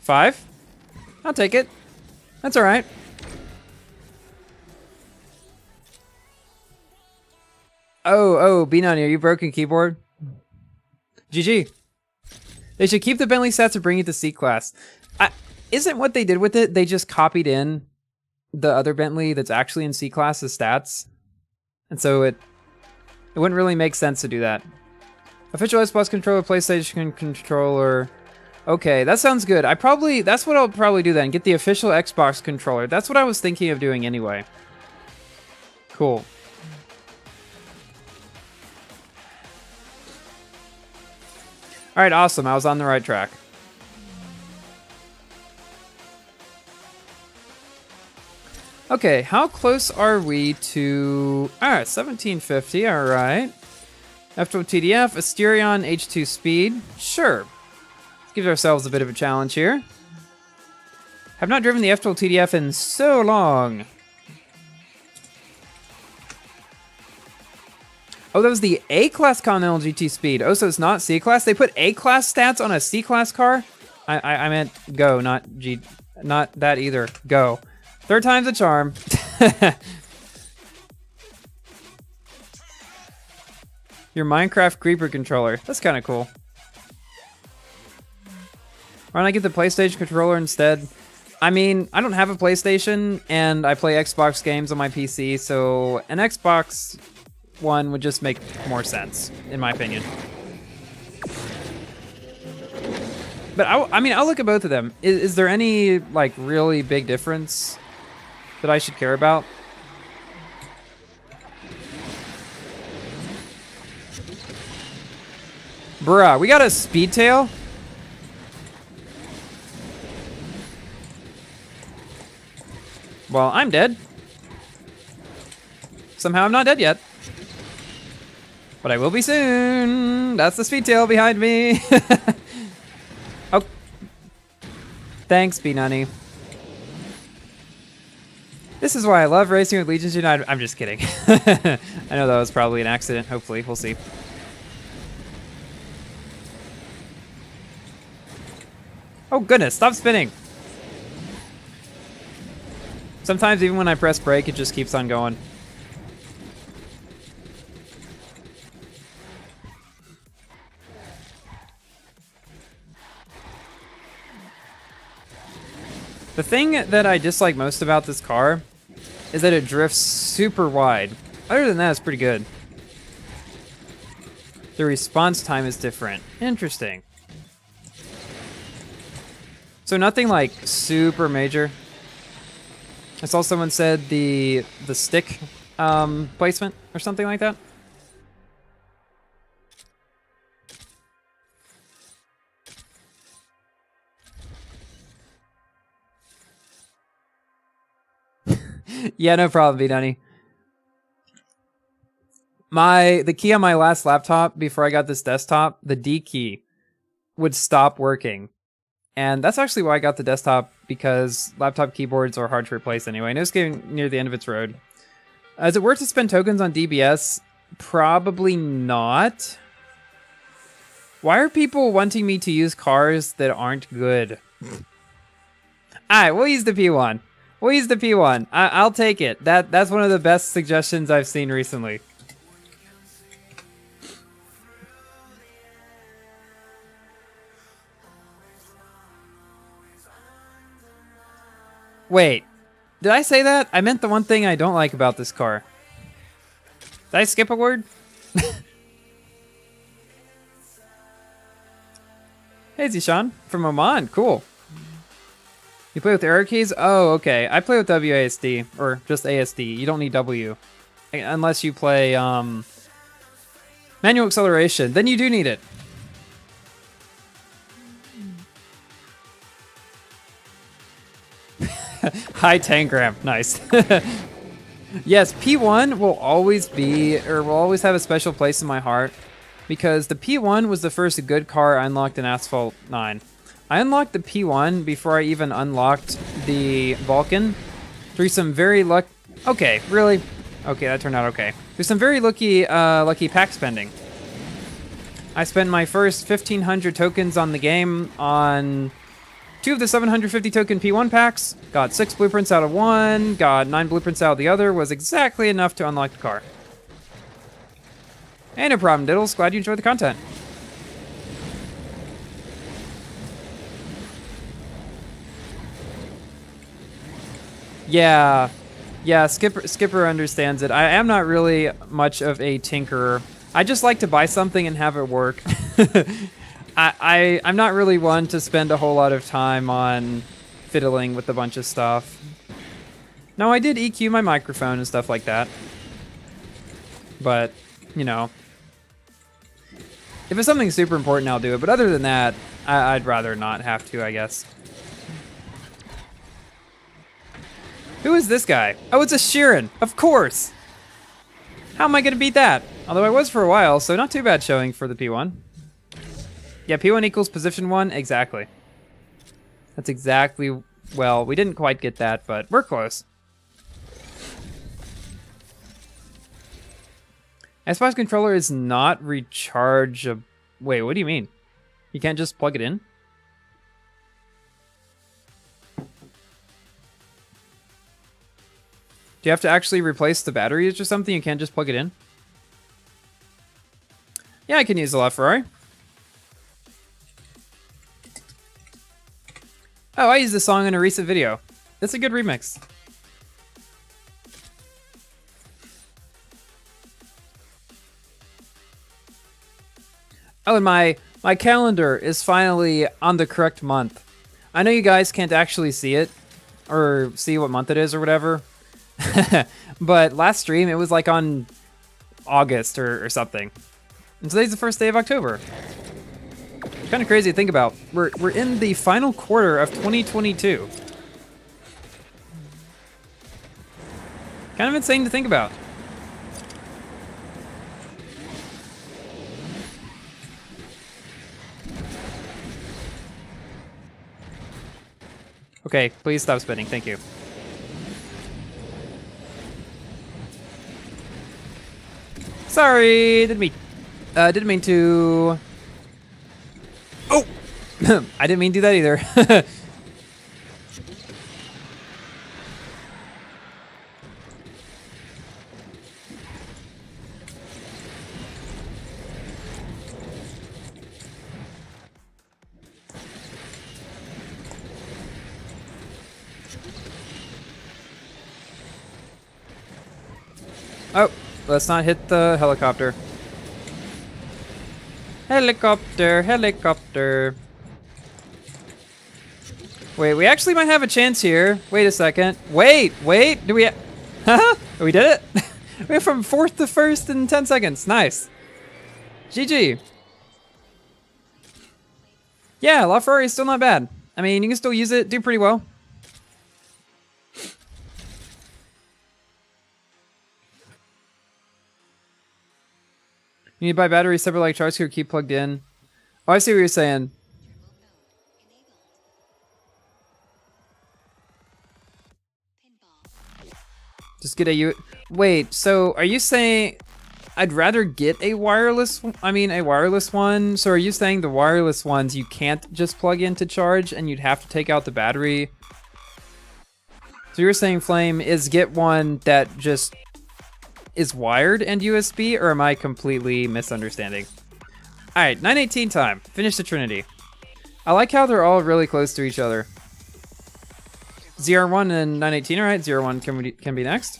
Speaker 1: $5? I'll take it. That's all right. Oh, B-Nani, are you broken keyboard? GG. They should keep the Bentley stats and bring it to C-Class. Isn't what they did with it, they just copied in the other Bentley that's actually in C-Class as stats? And so it wouldn't really make sense to do that. Official Xbox controller, PlayStation controller. Okay, that sounds good. That's what I'll probably do then. Get the official Xbox controller. That's what I was thinking of doing anyway. Cool. Alright, awesome. I was on the right track. Okay, how close are we to... Alright, 1750, alright. F1 TDF, Asterion, H2 speed. Sure. Let's give ourselves a bit of a challenge here. Have not driven the F1 TDF in so long. Oh, that was the A-Class Continental GT speed. Oh, so it's not C-Class? They put A-Class stats on a C-Class car? I meant go, not G... Not that either. Go. Third time's a charm. Your Minecraft Creeper controller. That's kind of cool. Why don't I get the PlayStation controller instead? I mean, I don't have a PlayStation, and I play Xbox games on my PC, so an Xbox One would just make more sense, in my opinion. But I mean, I'll look at both of them. Is there any, like, really big difference that I should care about? Bruh, we got a Speedtail? Well, I'm dead. Somehow I'm not dead yet. But I will be soon. That's the Speedtail behind me. Oh. Thanks, B-Nunny. This is why I love racing with Legions United. I'm just kidding. I know that was probably an accident. Hopefully, we'll see. Oh goodness, stop spinning. Sometimes even when I press brake, it just keeps on going. The thing that I dislike most about this car is that it drifts super wide. Other than that, it's pretty good. The response time is different. Interesting. So nothing like super major. I saw someone said the stick placement or something like that. Yeah, no problem, B-Dunny. The key on my last laptop before I got this desktop, the D key, would stop working. And that's actually why I got the desktop, because laptop keyboards are hard to replace anyway. I know it's getting near the end of its road. Is it worth to spend tokens on DBS? Probably not. Why are people wanting me to use cars that aren't good? Alright, we'll use the P1. We'll use the P1. I'll take it. That's one of the best suggestions I've seen recently. Wait, did I say that? I meant the one thing I don't like about this car. Did I skip a word? Hey, Zishan from Oman. Cool. You play with arrow keys? Oh, okay. I play with WASD, or just ASD. You don't need W. Unless you play manual acceleration. Then you do need it. High Tangram. Nice. Yes, P1 will always be, or will always have a special place in my heart, because the P1 was the first good car I unlocked in Asphalt 9. I unlocked the P1 before I even unlocked the Vulcan through some very Okay, really? Okay, that turned out okay. Through some very lucky pack spending. I spent my first 1,500 tokens on the game on 2 of the 750 token P1 packs, got 6 blueprints out of 1, got 9 blueprints out of the other, was exactly enough to unlock the car. Hey, no problem, Diddles. Glad you enjoyed the content. Yeah, Skipper understands it. I am not really much of a tinkerer. I just like to buy something and have it work. I'm not really one to spend a whole lot of time on fiddling with a bunch of stuff. No, I did EQ my microphone and stuff like that. But, you know. If it's something super important, I'll do it. But other than that, I'd rather not have to, I guess. Who is this guy? Oh, it's a Sheeran, of course. How am I gonna beat that? Although I was for a while, so not too bad showing for the P1. Yeah, P1 equals position 1, exactly. That's exactly, well, we didn't quite get that, but we're close. Xbox controller is not rechargeable. Wait, what do you mean? You can't just plug it in? Do you have to actually replace the batteries or something? You can't just plug it in? Yeah, I can use the LaFerrari. Oh, I used this song in a recent video. It's a good remix. Oh, and my calendar is finally on the correct month. I know you guys can't actually see it, or see what month it is or whatever. But last stream, it was like on August or something. And today's the first day of October. Kind of crazy to think about. We're in the final quarter of 2022. Kind of insane to think about. Okay, please stop spinning. Thank you. Sorry, didn't mean to. Oh, I didn't mean to do that either. Oh, let's not hit the helicopter. Helicopter, helicopter. Wait, we actually might have a chance here. Wait a second. Wait, do we... Haha, we did it. We went from 4th to 1st in 10 seconds. Nice. GG. Yeah, LaFerrari is still not bad. I mean, you can still use it, do pretty well. You need to buy batteries separate like charge or keep plugged in. Oh, I see what you're saying. Just get a Wait, so are you saying I'd rather get a wireless, a wireless one? So are you saying the wireless ones you can't just plug in to charge and you'd have to take out the battery? So you're saying, Flame, is get one that just is wired and USB, or am I completely misunderstanding? Alright, 9:18 time. Finish the Trinity. I like how they're all really close to each other. ZR1 and 9:18, alright, ZR1 can be next.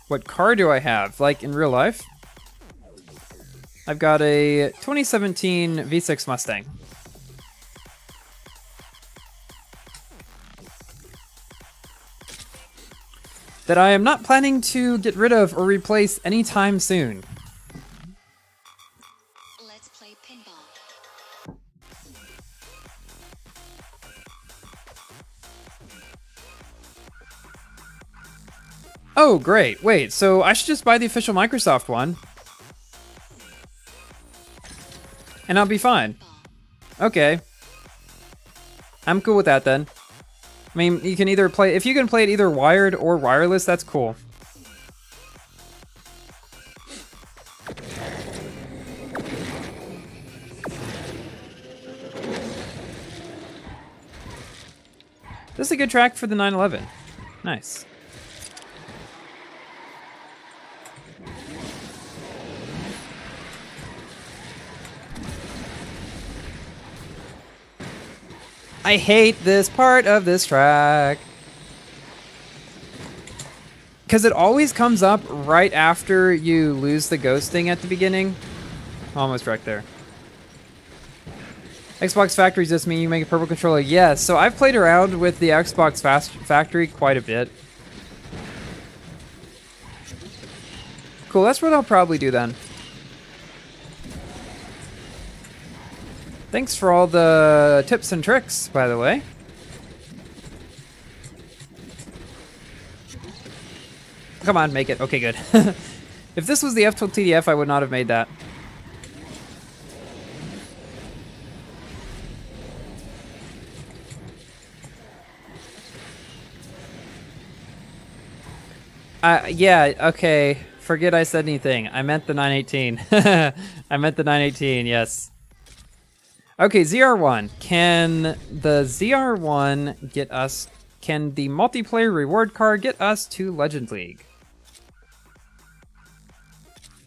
Speaker 1: What car do I have? Like in real life? I've got a 2017 V6 Mustang. That I am not planning to get rid of or replace anytime soon.
Speaker 2: Let's play pinball.
Speaker 1: Oh, great. Wait, so I should just buy the official Microsoft one. And I'll be fine. Okay. I'm cool with that then. I mean, you can either play, if you can play it either wired or wireless, that's cool. This is a good track for the 911. Nice. I hate this part of this track. Because it always comes up right after you lose the ghosting at the beginning. Almost right there. Xbox Factory just mean you make a purple controller? Yes, so I've played around with the Xbox Factory quite a bit. Cool, that's what I'll probably do then. Thanks for all the tips and tricks, by the way. Come on, make it. Okay, good. If this was the F12 TDF, I would not have made that. Yeah, okay. Forget I said anything. I meant the 918. I meant the 918, yes. Okay, ZR1. Can the ZR1 get us... Can the multiplayer reward card get us to Legend League?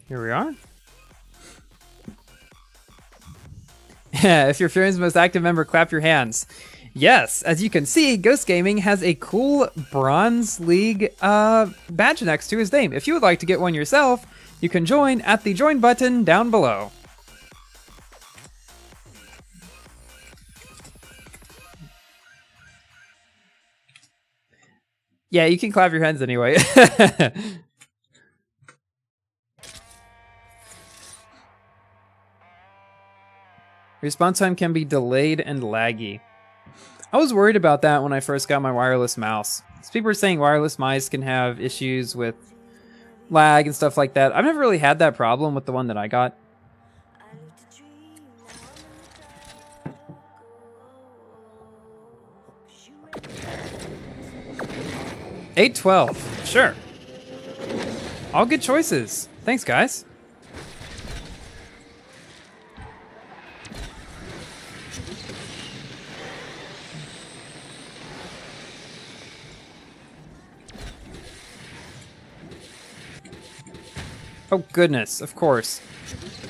Speaker 1: Here we are. Yeah, if you're Fury's most active member, clap your hands. Yes, as you can see, Ghost Gaming has a cool Bronze League badge next to his name. If you would like to get one yourself, you can join at the join button down below. Yeah, you can clap your hands anyway. Response time can be delayed and laggy. I was worried about that when I first got my wireless mouse. People are saying wireless mice can have issues with lag and stuff like that. I've never really had that problem with the one that I got. $8.12, sure. All good choices. Thanks, guys. Oh goodness, of course.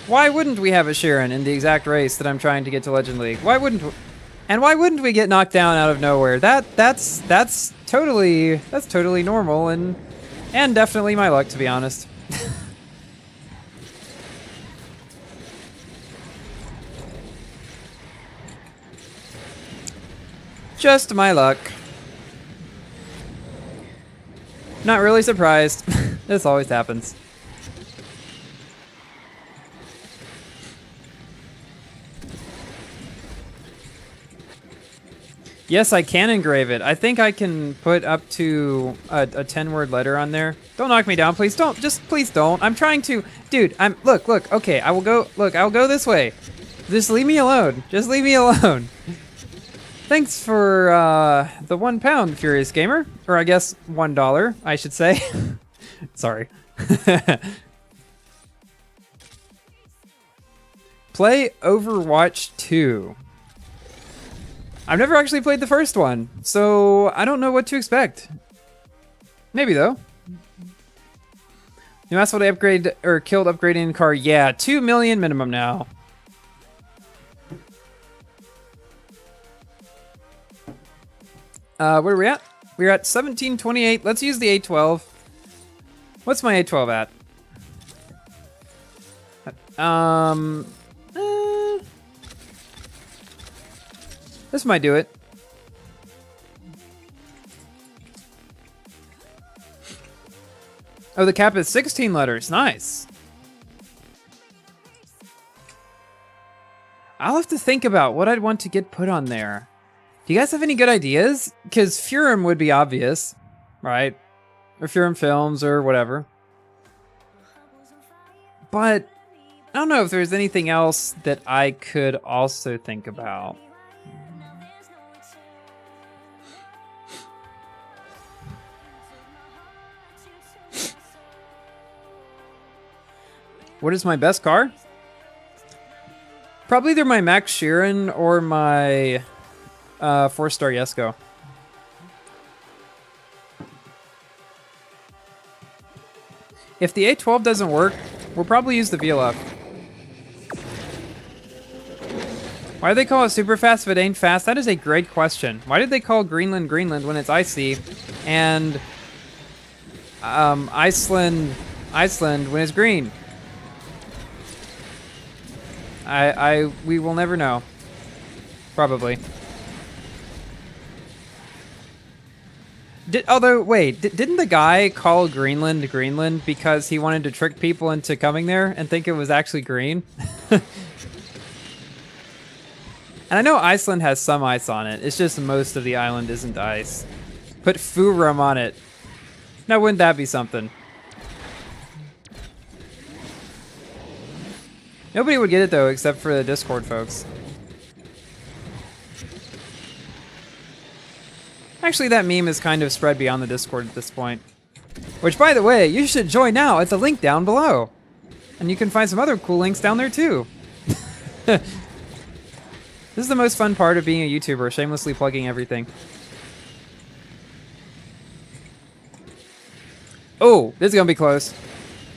Speaker 1: Why wouldn't we have a Sheeran in the exact race that I'm trying to get to Legend League? Why wouldn't we? And why wouldn't we get knocked down out of nowhere? That's totally normal and definitely my luck, to be honest. Just my luck. Not really surprised. This always happens. Yes, I can engrave it. I think I can put up to a 10-word letter on there. Don't knock me down, please. Don't. Just please don't. I'm trying to. Dude, look. Okay, I will go. Look, I'll go this way. Just leave me alone. Just leave me alone. Thanks for the £1, Furious Gamer. Or I guess $1, I should say. Sorry. Play Overwatch 2. I've never actually played the first one, so I don't know what to expect. Maybe though. New Asphalt upgrade or killed upgrading car. Yeah, 2 million minimum now. Where are we at? We're at 1728. Let's use the 812. What's my 812 at? This might do it. Oh, the cap is 16 letters. Nice. I'll have to think about what I'd want to get put on there. Do you guys have any good ideas? Because Furum would be obvious, right? Or Furum Films or whatever. But I don't know if there's anything else that I could also think about. What is my best car? Probably either my Max Sheeran or my 4-star Yesco. If the 812 doesn't work, we'll probably use the VLF. Why do they call it super fast if it ain't fast? That is a great question. Why did they call Greenland Greenland when it's icy, and Iceland when it's green? We will never know. Probably. Didn't the guy call Greenland Greenland because he wanted to trick people into coming there and think it was actually green? And I know Iceland has some ice on it. It's just most of the island isn't ice. Put Furum on it. Now, wouldn't that be something? Nobody would get it, though, except for the Discord folks. Actually, that meme is kind of spread beyond the Discord at this point. Which, by the way, you should join now at the link down below. And you can find some other cool links down there, too. This is the most fun part of being a YouTuber, shamelessly plugging everything. Oh, this is gonna be close.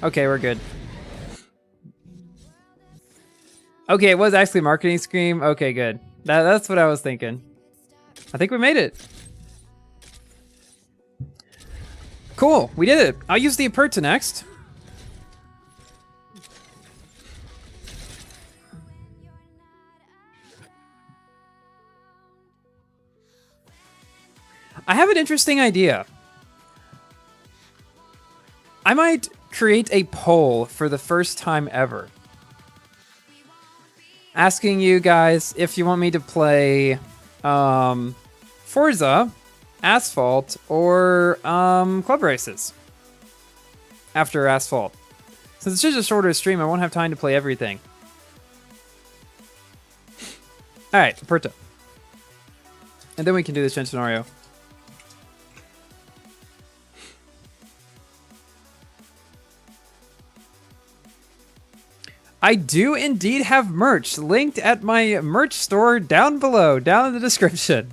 Speaker 1: Okay, we're good. Okay, it was actually a marketing scheme. Okay, good. That's what I was thinking. I think we made it. Cool, we did it. I'll use the Aperta next. I have an interesting idea. I might create a poll for the first time ever, asking you guys if you want me to play Forza, Asphalt, or Club Races after Asphalt. Since it's just a shorter stream, I won't have time to play everything. Alright, Aperta. And then we can do the scenario. I do indeed have merch linked at my merch store down below, down in the description.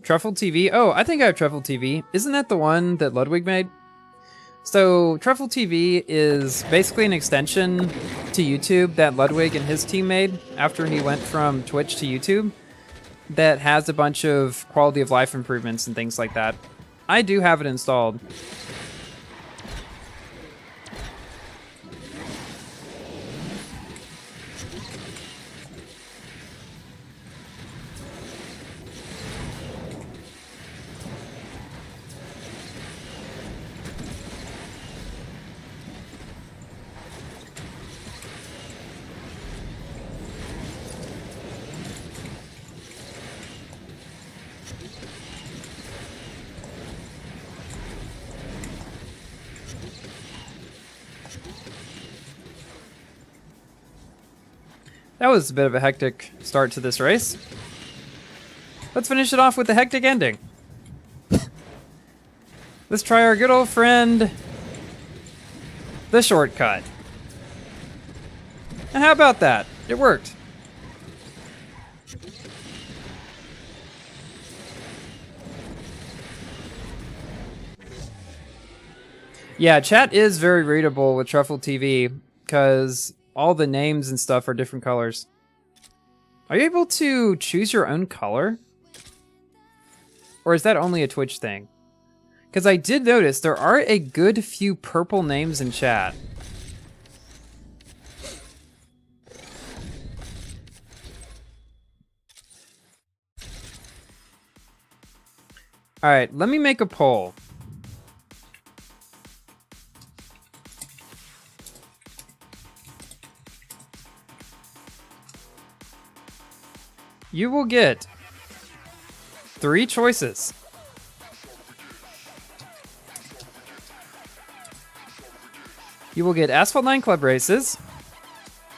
Speaker 1: Truffle TV? Oh, I think I have Truffle TV. Isn't that the one that Ludwig made? So, Truffle TV is basically an extension to YouTube that Ludwig and his team made after he went from Twitch to YouTube that has a bunch of quality of life improvements and things like that. I do have it installed. That was a bit of a hectic start to this race. Let's finish it off with a hectic ending. Let's try our good old friend, the shortcut. And how about that? It worked. Yeah, chat is very readable with Truffle TV because all the names and stuff are different colors. Are you able to choose your own color? Or is that only a Twitch thing? Because I did notice there are a good few purple names in chat. Alright, let me make a poll. You will get 3 choices. You will get Asphalt 9 Club Races.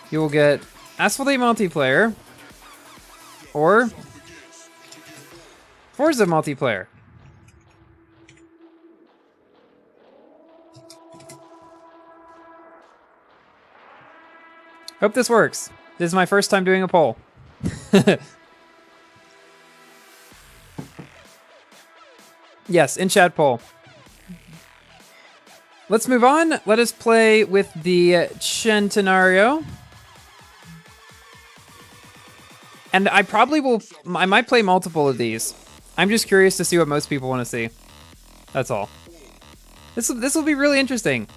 Speaker 1: You will get Asphalt 8 Multiplayer. Or Forza Multiplayer. Hope this works. This is my first time doing a poll. Yes, in chat poll. Let's move on. Let us play with the scenario. And I probably will, I might play multiple of these. I'm just curious to see what most people want to see. That's all. This will be really interesting.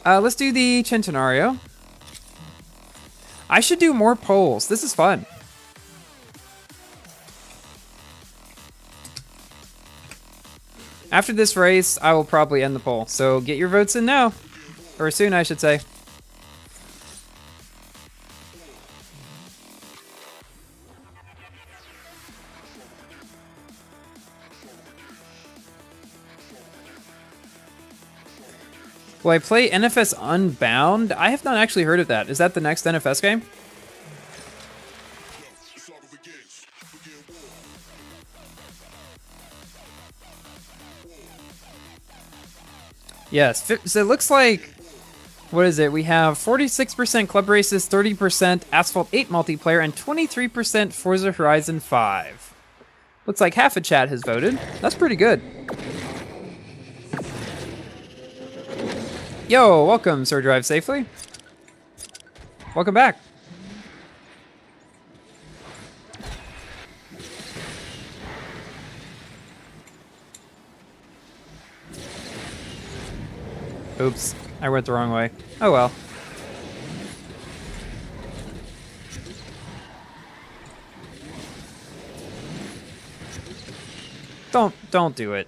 Speaker 1: Let's do the Centenario. I should do more polls. This is fun. After this race, I will probably end the poll. So get your votes in now. Or soon, I should say. Will I play NFS Unbound? I have not actually heard of that. Is that the next NFS game? Yes, so it looks like, what is it? We have 46% Club Races, 30% Asphalt 8 multiplayer, and 23% Forza Horizon 5. Looks like half of chat has voted. That's pretty good. Yo, welcome, Sir Drive Safely. Welcome back. Oops, I went the wrong way. Oh well. Don't do it.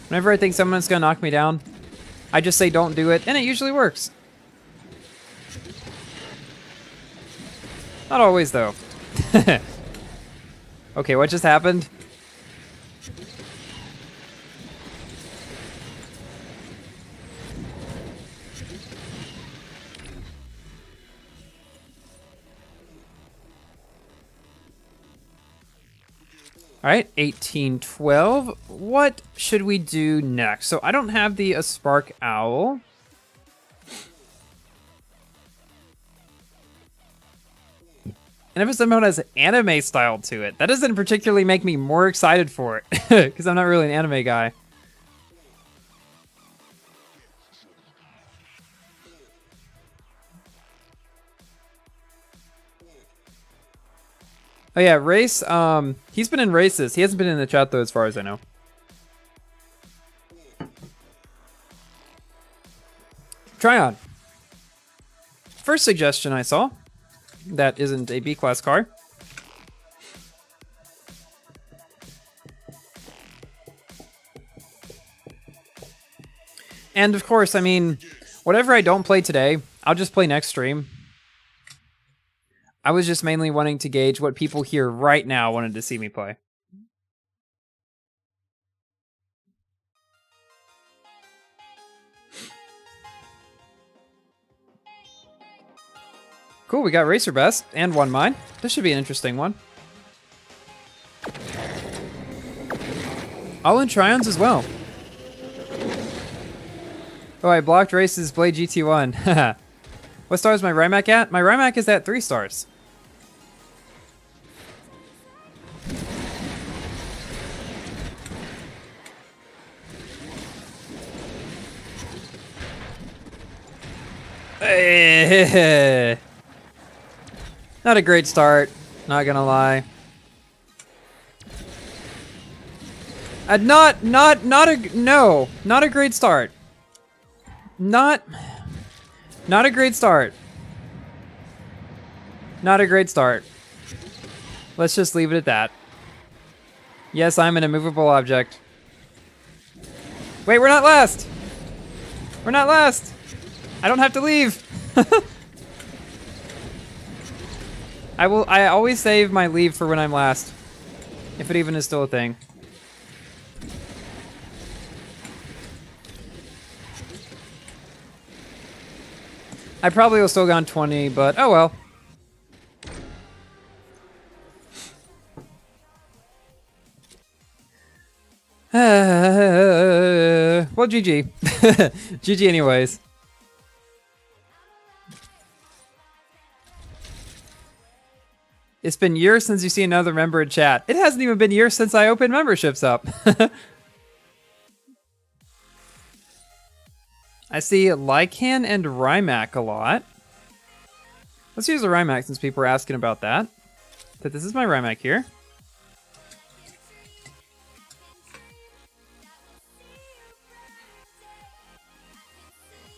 Speaker 1: Whenever I think someone's gonna knock me down, I just say don't do it, and it usually works. Not always, though. Okay, what just happened? All right, 1812. What should we do next? So I don't have the Spark Owl. And if it somehow has anime style to it, that doesn't particularly make me more excited for it, because I'm not really an anime guy. Oh yeah, Race, he's been in races. He hasn't been in the chat though, as far as I know. Tryon. First suggestion I saw. That isn't a B-class car. And of course, I mean, whatever I don't play today, I'll just play next stream. I was just mainly wanting to gauge what people here right now wanted to see me play. Cool, we got Racer Best and one mine. This should be an interesting one. All in Tryons as well. Oh, I blocked Race's Blade GT1. What star is my Rimac at? My Rimac is at 3 stars. Not a great start, not gonna lie. Not a great start. Not a great start. Not a great start. Let's just leave it at that. Yes, I'm an immovable object. Wait, we're not last! We're not last! I don't have to leave! I always save my leave for when I'm last. If it even is still a thing. I probably will still gone 20, but oh well. Well, GG. GG anyways. It's been years since you see another member in chat. It hasn't even been years since I opened memberships up. I see Lycan and Rymac a lot. Let's use the Rymac since people are asking about that. But this is my Rymac here.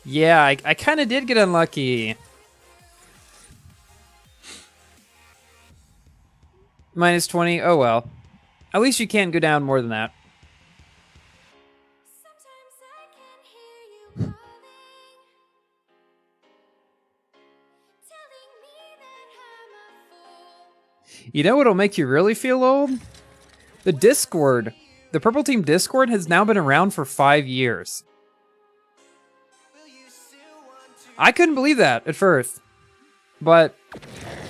Speaker 1: Yeah, I kind of did get unlucky. Minus 20, oh well. At least you can't go down more than that. You know what'll make you really feel old? The Discord. The Purple Team Discord has now been around for 5 years. I couldn't believe that at first. But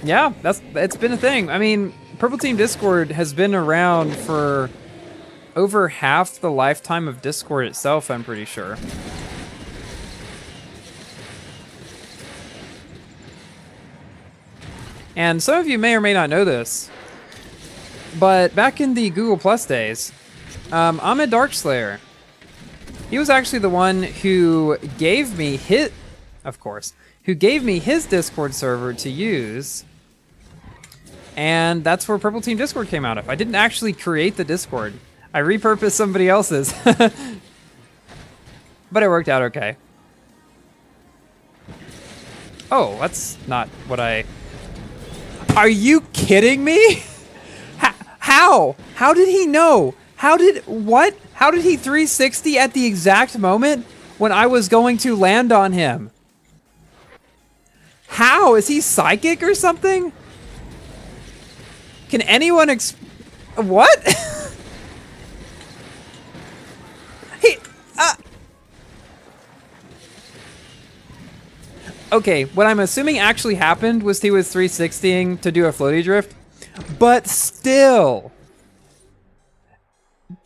Speaker 1: yeah, it's been a thing. I mean, Purple Team Discord has been around for over half the lifetime of Discord itself, I'm pretty sure. And some of you may or may not know this, but back in the Google Plus days, Ahmed Darkslayer, he was actually the one who gave me his Discord server to use, and that's where Purple Team Discord came out of. I didn't actually create the Discord. I repurposed somebody else's, but it worked out okay. Oh, that's not what I... Are you kidding me? How? How did he know? What? How did he 360 at the exact moment when I was going to land on him? How? Is he psychic or something? Can anyone what? Okay, what I'm assuming actually happened was he was 360ing to do a floaty drift, but still,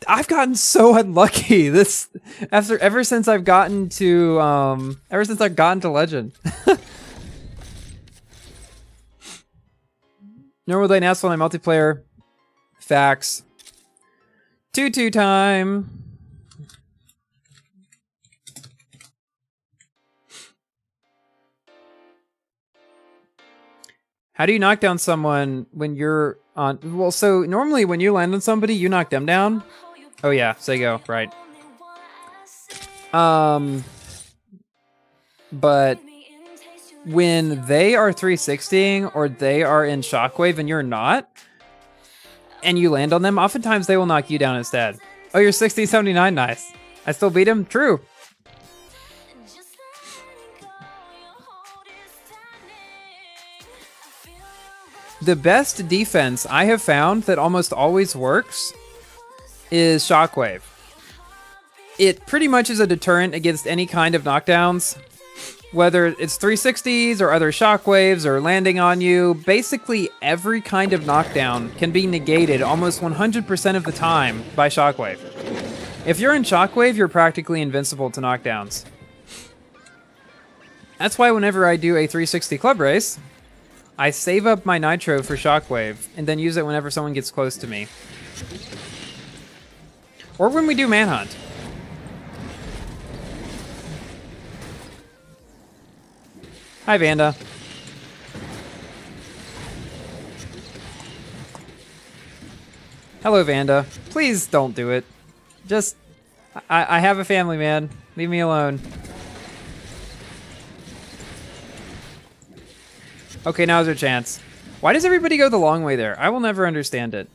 Speaker 1: I've gotten so unlucky ever since I've gotten to Legend. Normal day and Asphalt and multiplayer. Facts. 2-2 time. How do you knock down someone when you're on... Well, so normally when you land on somebody, you knock them down. Oh yeah, Sego, right. But when they are 360ing or they are in shockwave and you're not, and you land on them, oftentimes they will knock you down instead. Oh, you're 60-79, nice. I still beat him? True. The best defense I have found that almost always works is Shockwave. It pretty much is a deterrent against any kind of knockdowns, whether it's 360s or other shockwaves or landing on you. Basically every kind of knockdown can be negated almost 100% of the time by Shockwave. If you're in Shockwave, you're practically invincible to knockdowns. That's why whenever I do a 360 club race, I save up my nitro for Shockwave, and then use it whenever someone gets close to me. Or when we do Manhunt. Hi, Vanda. Hello, Vanda. Please don't do it. Just... I have a family, man. Leave me alone. Okay, now's our chance. Why does everybody go the long way there? I will never understand it.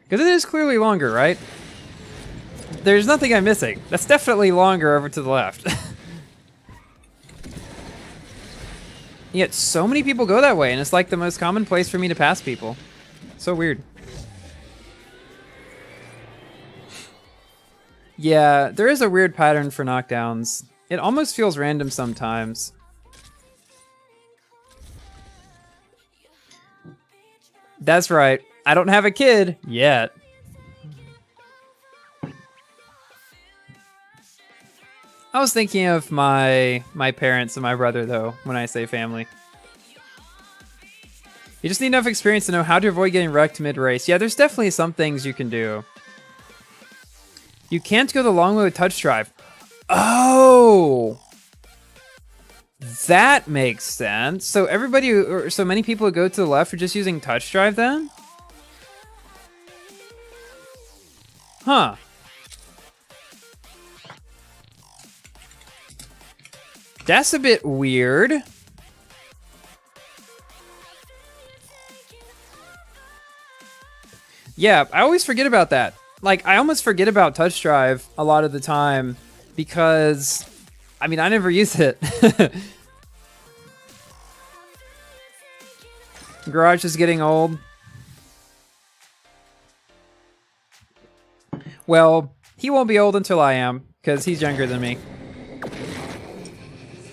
Speaker 1: Because it is clearly longer, right? There's nothing I'm missing. That's definitely longer over to the left. Yet so many people go that way, and it's like the most common place for me to pass people. So weird. Yeah, there is a weird pattern for knockdowns. It almost feels random sometimes. That's right. I don't have a kid yet. I was thinking of my parents and my brother, though, when I say family. You just need enough experience to know how to avoid getting wrecked mid-race. Yeah, there's definitely some things you can do. You can't go the long way with touch drive. Oh! That makes sense. So everybody, or so many people who go to the left are just using touch drive then? Huh. That's a bit weird. Yeah, I always forget about that. Like, I almost forget about touch drive a lot of the time because, I mean, I never use it. Garage is getting old. Well, he won't be old until I am, because he's younger than me.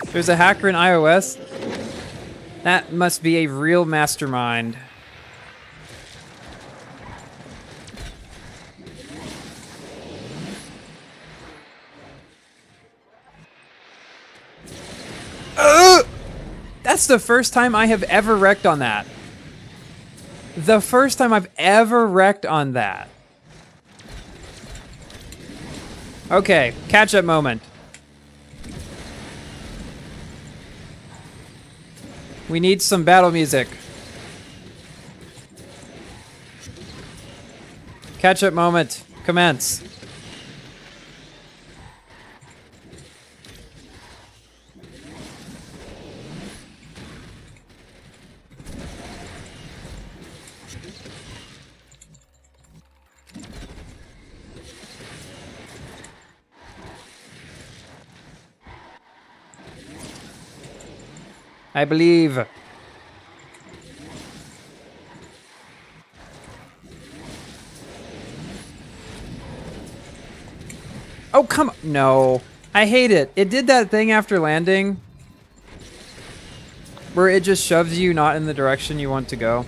Speaker 1: There's a hacker in iOS. That must be a real mastermind. That's the first time I have ever wrecked on that. The first time I've ever wrecked on that. Okay, catch-up moment. We need some battle music. Catch-up moment. Commence. I believe. Oh, come on. No. I hate it. It did that thing after landing where it just shoves you not in the direction you want to go.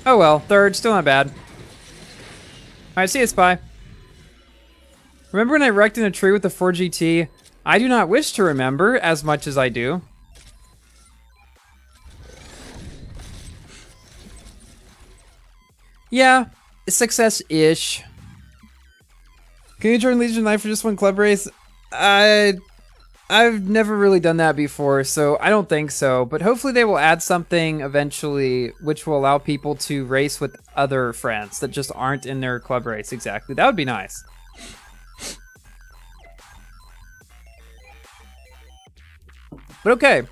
Speaker 1: Oh well, third, still not bad. Alright, see you, Spy. Remember when I wrecked in a tree with the 4GT? I do not wish to remember as much as I do. Yeah, success-ish. Can you join Legion Life for just one club race? I've never really done that before, so I don't think so. But hopefully they will add something eventually which will allow people to race with other friends that just aren't in their club race exactly. That would be nice. But okay,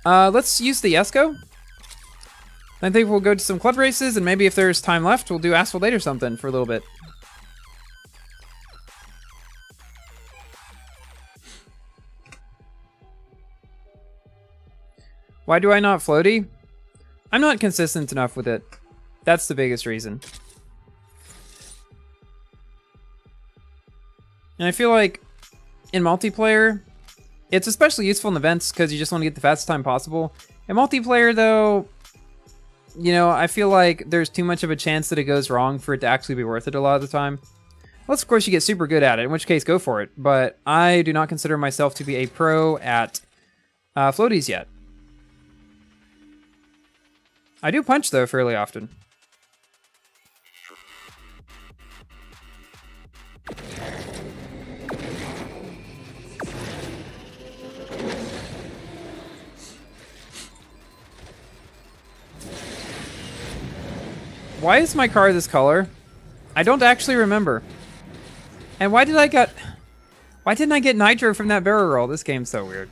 Speaker 1: let's use the Esco. I think we'll go to some club races, and maybe if there's time left, we'll do Asphalt 8 or something for a little bit. Why do I not floaty? I'm not consistent enough with it. That's the biggest reason. And I feel like in multiplayer, it's especially useful in events because you just want to get the fastest time possible. In multiplayer, though, you know, I feel like there's too much of a chance that it goes wrong for it to actually be worth it a lot of the time. Unless, of course, you get super good at it, in which case, go for it. But I do not consider myself to be a pro at floaties yet. I do punch, though, fairly often. Why is my car this color? I don't actually remember. And why didn't I get nitro from that barrel roll? This game's so weird.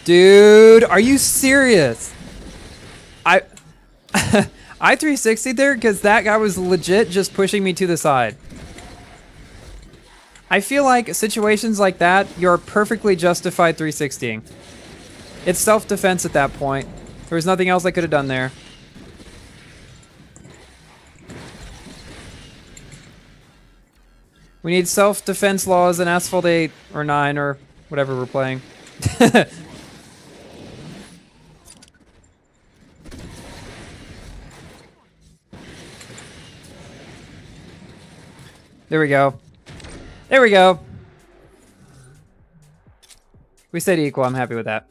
Speaker 1: Dude, are you serious? I 360'd there because that guy was legit just pushing me to the side. I feel like situations like that, you're perfectly justified 360'ing. It's self-defense at that point. There was nothing else I could have done there. We need self-defense laws in Asphalt 8 or 9 or whatever we're playing. There we go. There we go. We stayed equal. I'm happy with that.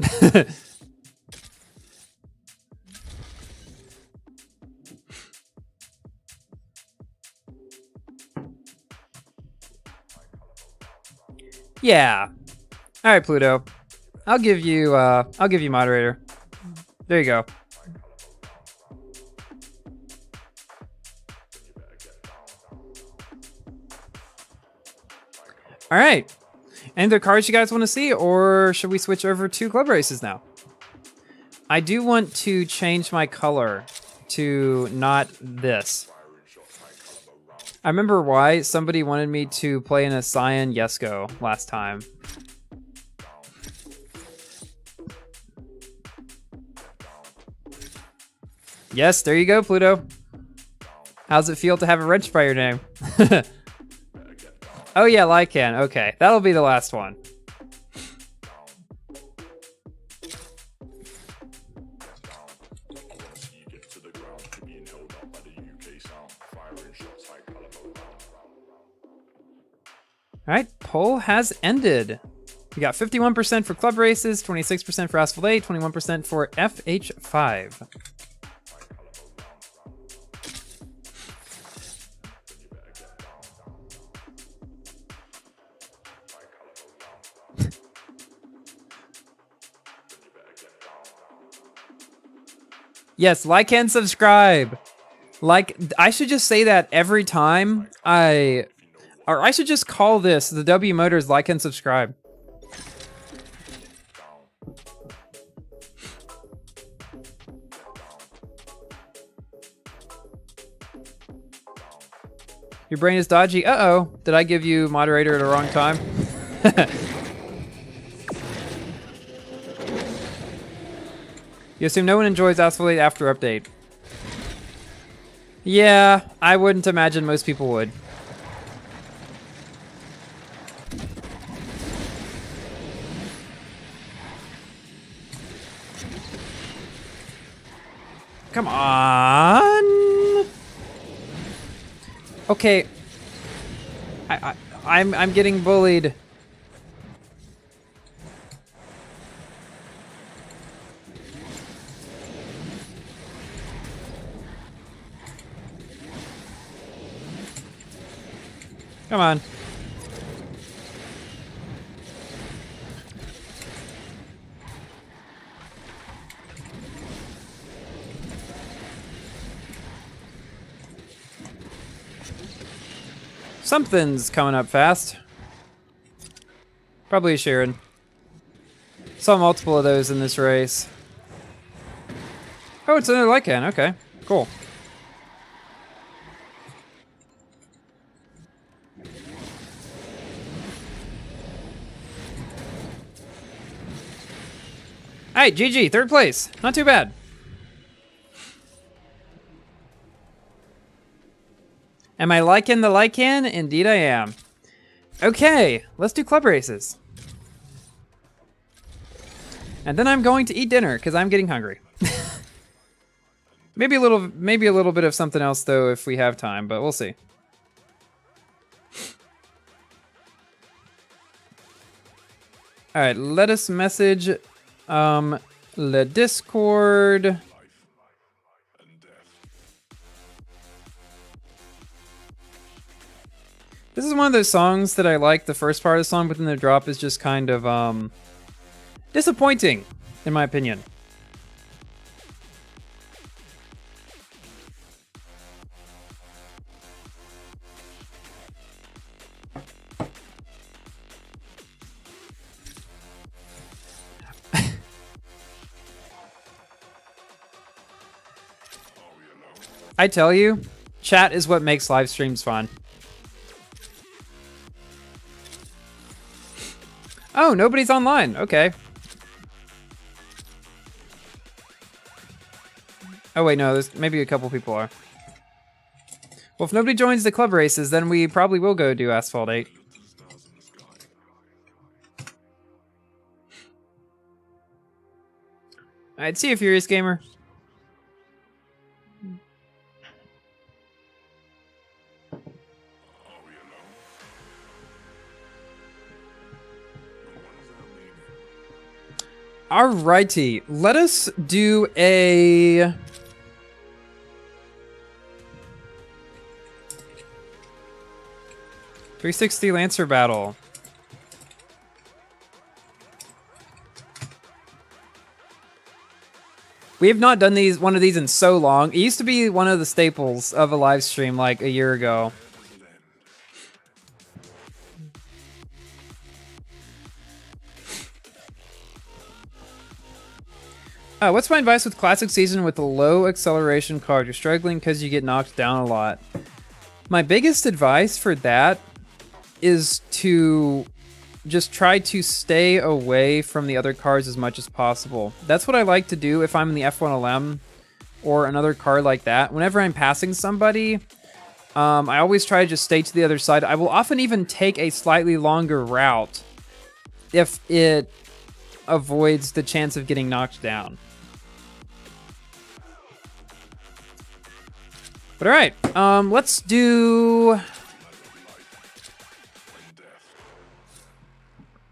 Speaker 1: Yeah. All right, Pluto. I'll give you moderator. There you go. All right. Any other cards you guys want to see, or should we switch over to club races now? I do want to change my color to not this. I remember why somebody wanted me to play in a cyan Yesco last time. Yes, there you go, Pluto. How's it feel to have a wrench by your name? Oh yeah, Lycan. Okay, that'll be the last one. All right, poll has ended. We got 51% for club races, 26% for Asphalt 8, 21% for FH5. Yes, like and subscribe. Like, I should just say that every time or I should just call this the W Motors like and subscribe. Your brain is dodgy. Uh-oh. Did I give you moderator at the wrong time? You assume no one enjoys Asphalt 8 after update. Yeah, I wouldn't imagine most people would. Come on. Okay. I'm getting bullied. Come on. Something's coming up fast. Probably Sharon. Saw multiple of those in this race. Oh, it's another Lycan. Okay, cool. Alright, GG, third place. Not too bad. Am I liking the Lycan? Indeed I am. Okay, let's do club races. And then I'm going to eat dinner, because I'm getting hungry. maybe a little bit of something else, though, if we have time, but we'll see. Alright, let us message the Discord. This is one of those songs that I like the first part of the song, but then the drop is just kind of disappointing, in my opinion. I tell you, chat is what makes live streams fun. Oh, nobody's online. Okay. Oh wait, no, there's maybe a couple people are. Well, if nobody joins the club races, then we probably will go do Asphalt 8. Alright, see you, Furious Gamer. Alrighty, let us do a... .360 Lancer battle. We have not done one of these in so long. It used to be one of the staples of a live stream like a year ago. What's my advice with classic season with a low acceleration card? You're struggling because you get knocked down a lot. My biggest advice for that is to just try to stay away from the other cars as much as possible. That's what I like to do if I'm in the F1 LM or another car like that. Whenever I'm passing somebody, I always try to just stay to the other side. I will often even take a slightly longer route if it avoids the chance of getting knocked down. But alright, let's do...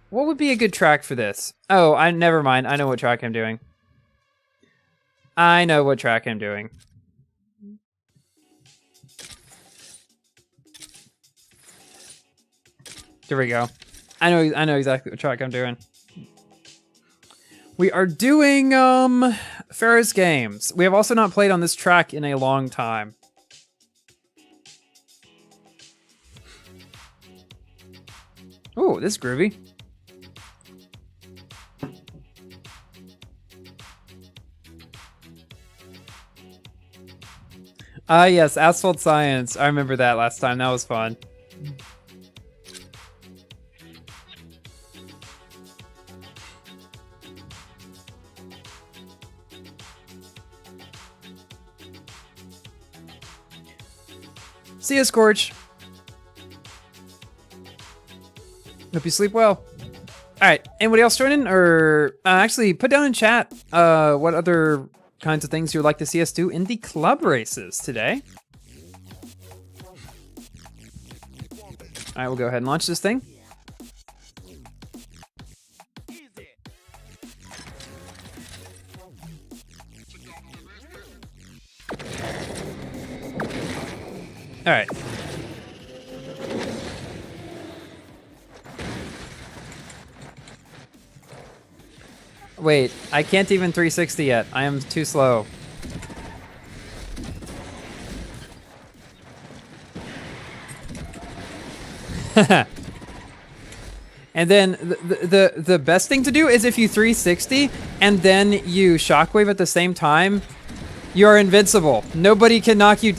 Speaker 1: What would be a good track for this? Oh, never mind. I know what track I'm doing. I know what track I'm doing. There we go. I know exactly what track I'm doing. We are doing Ferris Games. We have also not played on this track in a long time. Oh, this is groovy. Yes, Asphalt Science. I remember that last time. That was fun. See ya, Scorch. Hope you sleep well. Alright, anybody else joining? Or actually, put down in chat what other kinds of things you would like to see us do in the club races today. Alright, we'll go ahead and launch this thing. Alright. Wait, I can't even 360 yet. I am too slow. And then the best thing to do is if you 360 and then you shockwave at the same time, you are invincible. Nobody can knock you.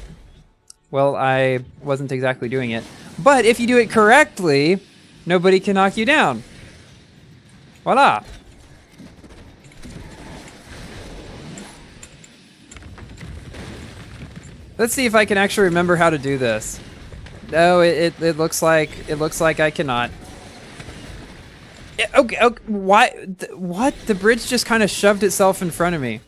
Speaker 1: Well, I wasn't exactly doing it. But if you do it correctly, nobody can knock you down. Voila. Let's see if I can actually remember how to do this. No, it looks like I cannot. Okay, why? What? The bridge just kind of shoved itself in front of me.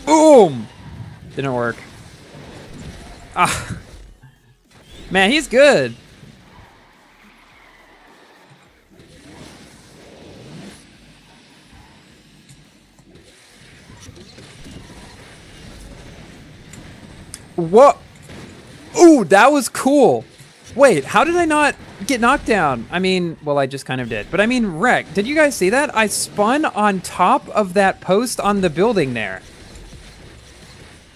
Speaker 1: Boom! Didn't work. Ah. Man, he's good. What? Ooh, that was cool. Wait, how did I not get knocked down? I mean, well, I just kind of did. But I mean, wreck. Did you guys see that? I spun on top of that post on the building there.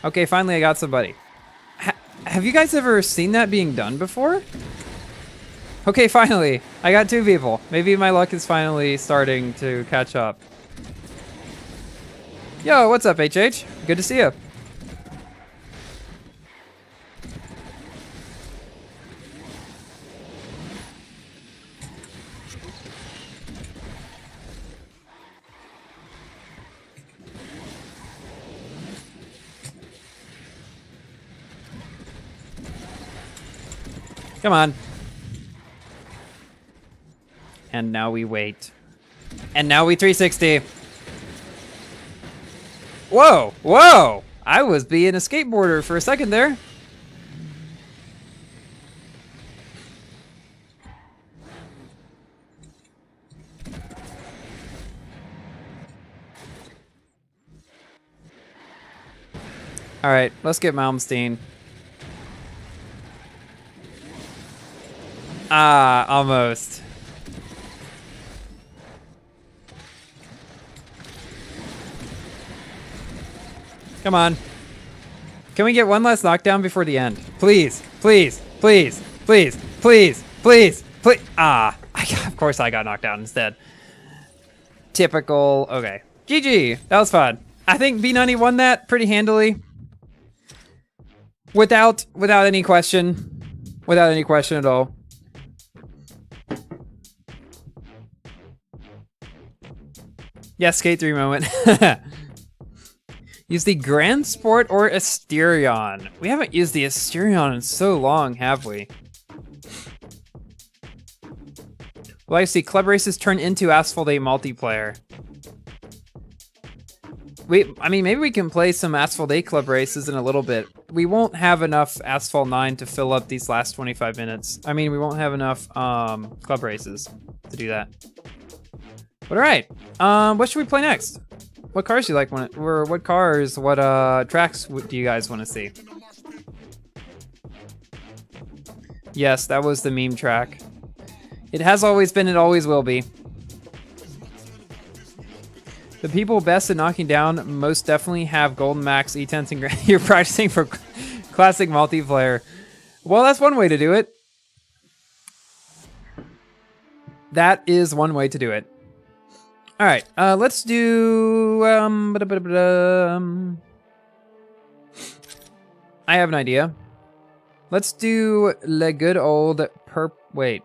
Speaker 1: Okay, finally I got somebody. Have you guys ever seen that being done before? Okay, finally. I got two people. Maybe my luck is finally starting to catch up. Yo, what's up, HH? Good to see you. Come on. And now we wait. And now we 360. Whoa, whoa! I was being a skateboarder for a second there. All right, let's get Malmsteen. Ah, almost. Come on. Can we get one last knockdown before the end? Please, please, please, please, please, please, please. Ah, of course I got knocked out instead. Typical. Okay. GG. That was fun. I think B90 won that pretty handily. Without any question. Without any question at all. Yeah, Skate 3 moment. Use the Grand Sport or Asterion. We haven't used the Asterion in so long, have we? Well, I see Club Races turn into Asphalt 8 multiplayer. I mean, maybe we can play some Asphalt 8 Club Races in a little bit. We won't have enough Asphalt 9 to fill up these last 25 minutes. I mean, we won't have enough Club Races to do that. But all right, what should we play next? What cars do you like? Or what cars, what tracks do you guys want to see? Yes, that was the meme track. It has always been, it always will be. The people best at knocking down most definitely have Golden Max, E10s, and you're practicing for classic multiplayer. Well, that's one way to do it. That is one way to do it. All right, let's do. I have an idea. Let's do Le Good Old Wait,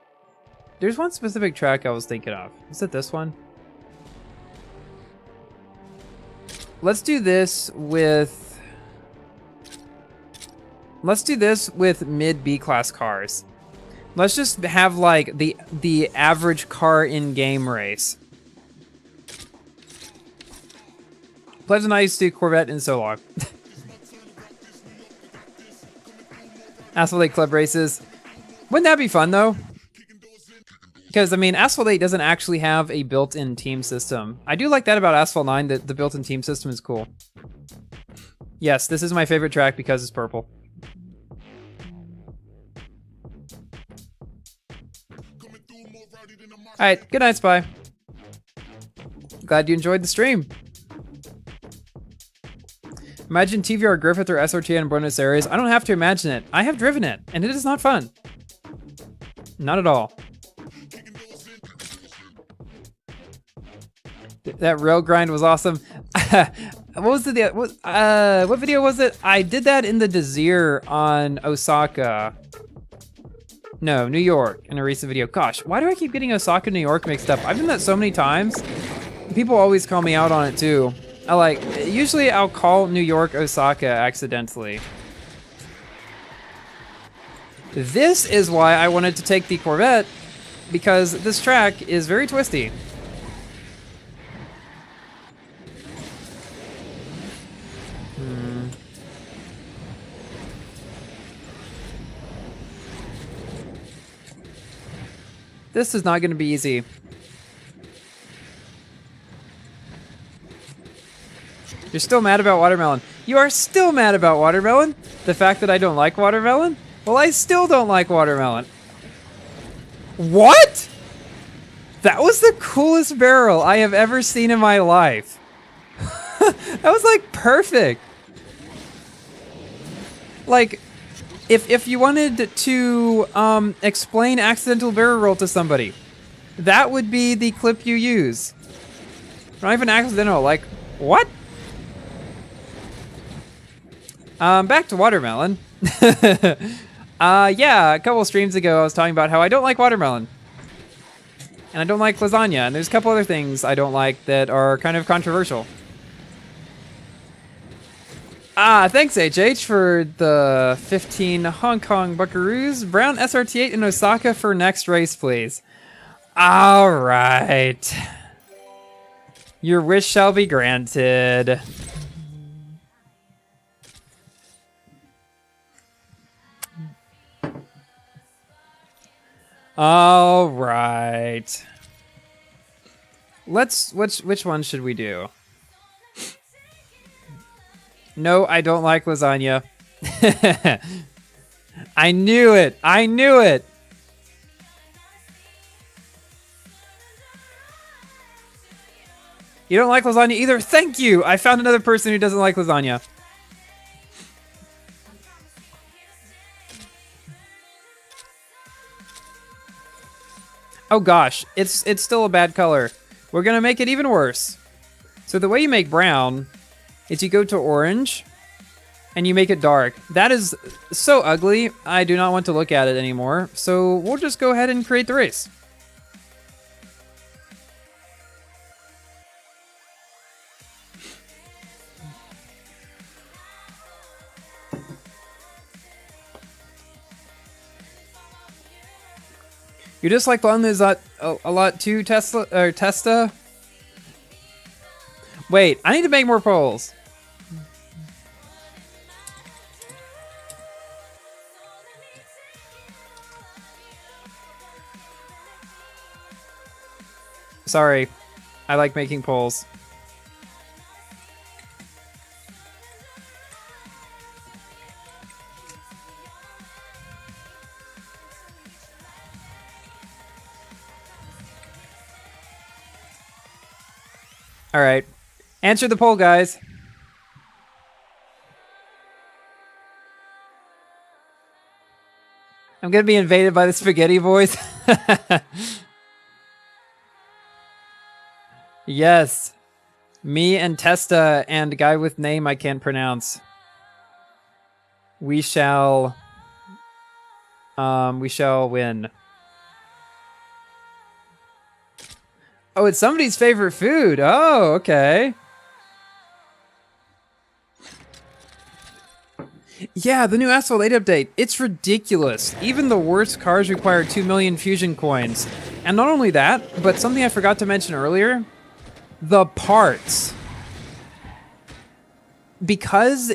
Speaker 1: there's one specific track I was thinking of. Is it this one? Let's do this with. Let's do this with mid B class cars. Let's just have like the average car in game race. Pleasant Ice to Corvette in so long. Asphalt 8 Club Races. Wouldn't that be fun though? Because I mean, Asphalt 8 doesn't actually have a built-in team system. I do like that about Asphalt 9, that the built-in team system is cool. Yes, this is my favorite track because it's purple. Alright, good night, Spy. Glad you enjoyed the stream. Imagine TVR Griffith or SRT in Buenos Aires. I don't have to imagine it. I have driven it, and it is not fun. Not at all. That rail grind was awesome. What was it? What video was it? I did that in the Desire on Osaka. No, New York in a recent video. Gosh, why do I keep getting Osaka, New York mixed up? I've done that so many times. People always call me out on it too. Usually I'll call New York Osaka accidentally. This is why I wanted to take the Corvette, because this track is very twisty. This is not going to be easy. You're still mad about watermelon. You are still mad about watermelon? The fact that I don't like watermelon? Well, I still don't like watermelon. What? That was the coolest barrel I have ever seen in my life. That was like perfect. Like, if you wanted to explain accidental barrel roll to somebody, that would be the clip you use. Not even accidental, like, what? Back to watermelon. Yeah, a couple of streams ago I was talking about how I don't like watermelon. And I don't like lasagna, and there's a couple other things I don't like that are kind of controversial. Thanks HH for the 15 Hong Kong buckaroos. Brown SRT8 in Osaka for next race, please. All right. Your wish shall be granted. All right. Which one should we do? No, I don't like lasagna. I knew it. I knew it. You don't like lasagna either? Thank you. I found another person who doesn't like lasagna. Oh gosh, it's still a bad color. We're gonna make it even worse. So the way you make brown is you go to orange and you make it dark. That is so ugly. I do not want to look at it anymore. So we'll just go ahead and create the race. You dislike London a lot too, Tesla or Testa? Wait, I need to make more polls. Sorry, I like making polls. All right. Answer the poll, guys. I'm going to be invaded by the spaghetti voice. Yes. Me and Testa and a guy with name I can't pronounce. We shall win. Oh, it's somebody's favorite food. Oh, okay. Yeah, the new Asphalt 8 update. It's ridiculous. Even the worst cars require 2 million fusion coins. And not only that, but something I forgot to mention earlier, the parts. Because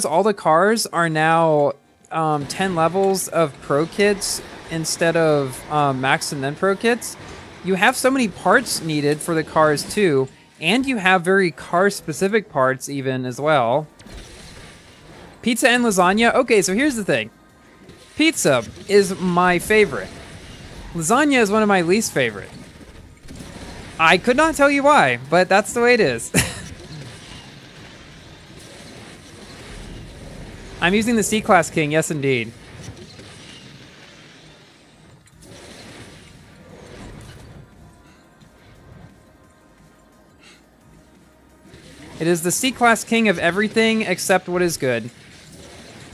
Speaker 1: all the cars are now 10 levels of pro kits instead of max and then pro kits, you have so many parts needed for the cars too, and you have very car-specific parts even as well. Pizza and lasagna? Okay, so here's the thing. Pizza is my favorite. Lasagna is one of my least favorite. I could not tell you why, but that's the way it is. I'm using the C-Class King, yes indeed. It is the C-Class King of everything except what is good.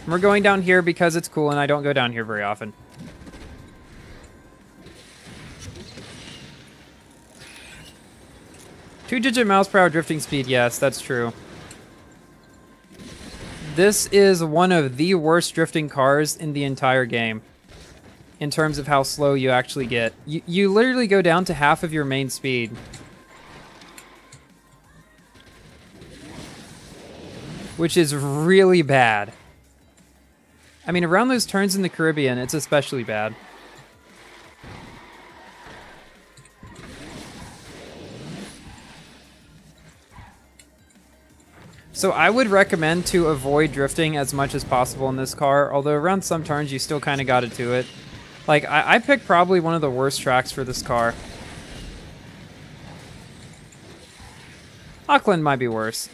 Speaker 1: We're going down here because it's cool and I don't go down here very often. Two-digit miles per hour drifting speed, yes, that's true. This is one of the worst drifting cars in the entire game. In terms of how slow you actually get. You literally go down to half of your main speed. Which is really bad. I mean, around those turns in the Caribbean, it's especially bad. So I would recommend to avoid drifting as much as possible in this car, although around some turns you still kind of got it to it. Like, I picked probably one of the worst tracks for this car. Auckland might be worse.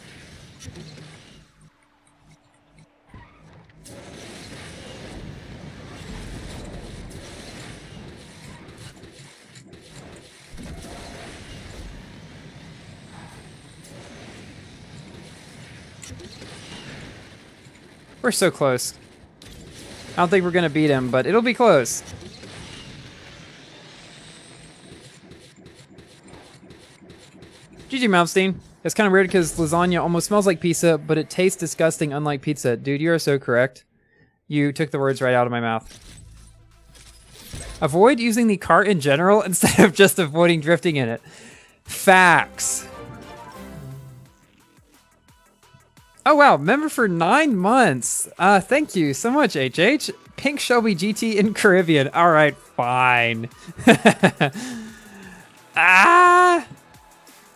Speaker 1: We're so close. I don't think we're going to beat him, but it'll be close. GG, Malmsteen. It's kind of weird because lasagna almost smells like pizza, but it tastes disgusting unlike pizza. Dude, you are so correct. You took the words right out of my mouth. Avoid using the cart in general instead of just avoiding drifting in it. Facts. Oh wow, member for 9 months. Thank you so much, HH. Pink Shelby GT in Caribbean. All right, fine.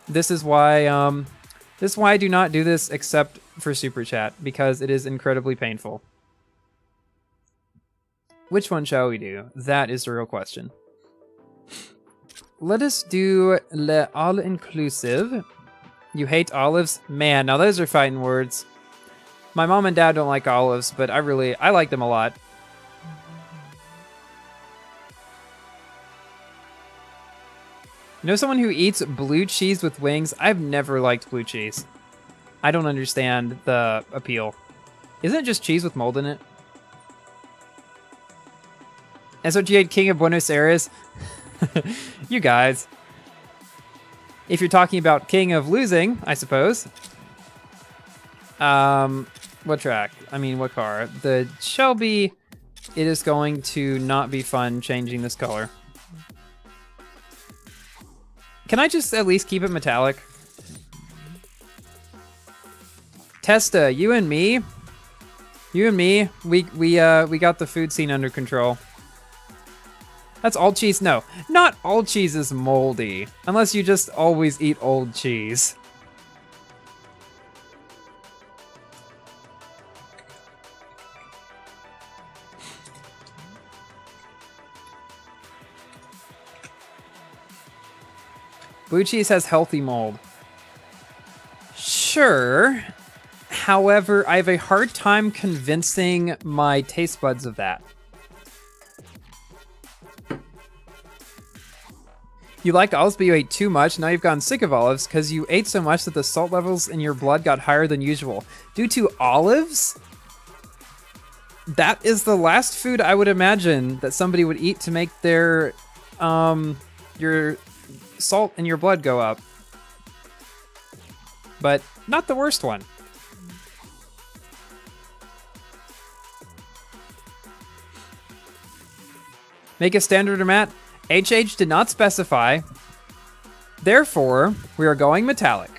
Speaker 1: This is why I do not do this except for Super Chat, because it is incredibly painful. Which one shall we do? That is the real question. Let us do Le All-Inclusive. You hate olives? Man, now those are fighting words. My mom and dad don't like olives, but I like them a lot. You know someone who eats blue cheese with wings? I've never liked blue cheese. I don't understand the appeal. Isn't it just cheese with mold in it? SOG8 King of Buenos Aires? You guys. If you're talking about King of Losing, I suppose. What track? I mean, what car? The Shelby, it is going to not be fun changing this color. Can I just at least keep it metallic? Testa, you and me, we got the food scene under control. That's all cheese? No, not all cheese is moldy, unless you just always eat old cheese. Blue cheese has healthy mold. Sure. However, I have a hard time convincing my taste buds of that. You liked olives, but you ate too much. Now you've gotten sick of olives because you ate so much that the salt levels in your blood got higher than usual. Due to olives? That is the last food I would imagine that somebody would eat to make their, your salt in your blood go up. But not the worst one. Make a standard or matte? HH did not specify. Therefore, we are going metallic.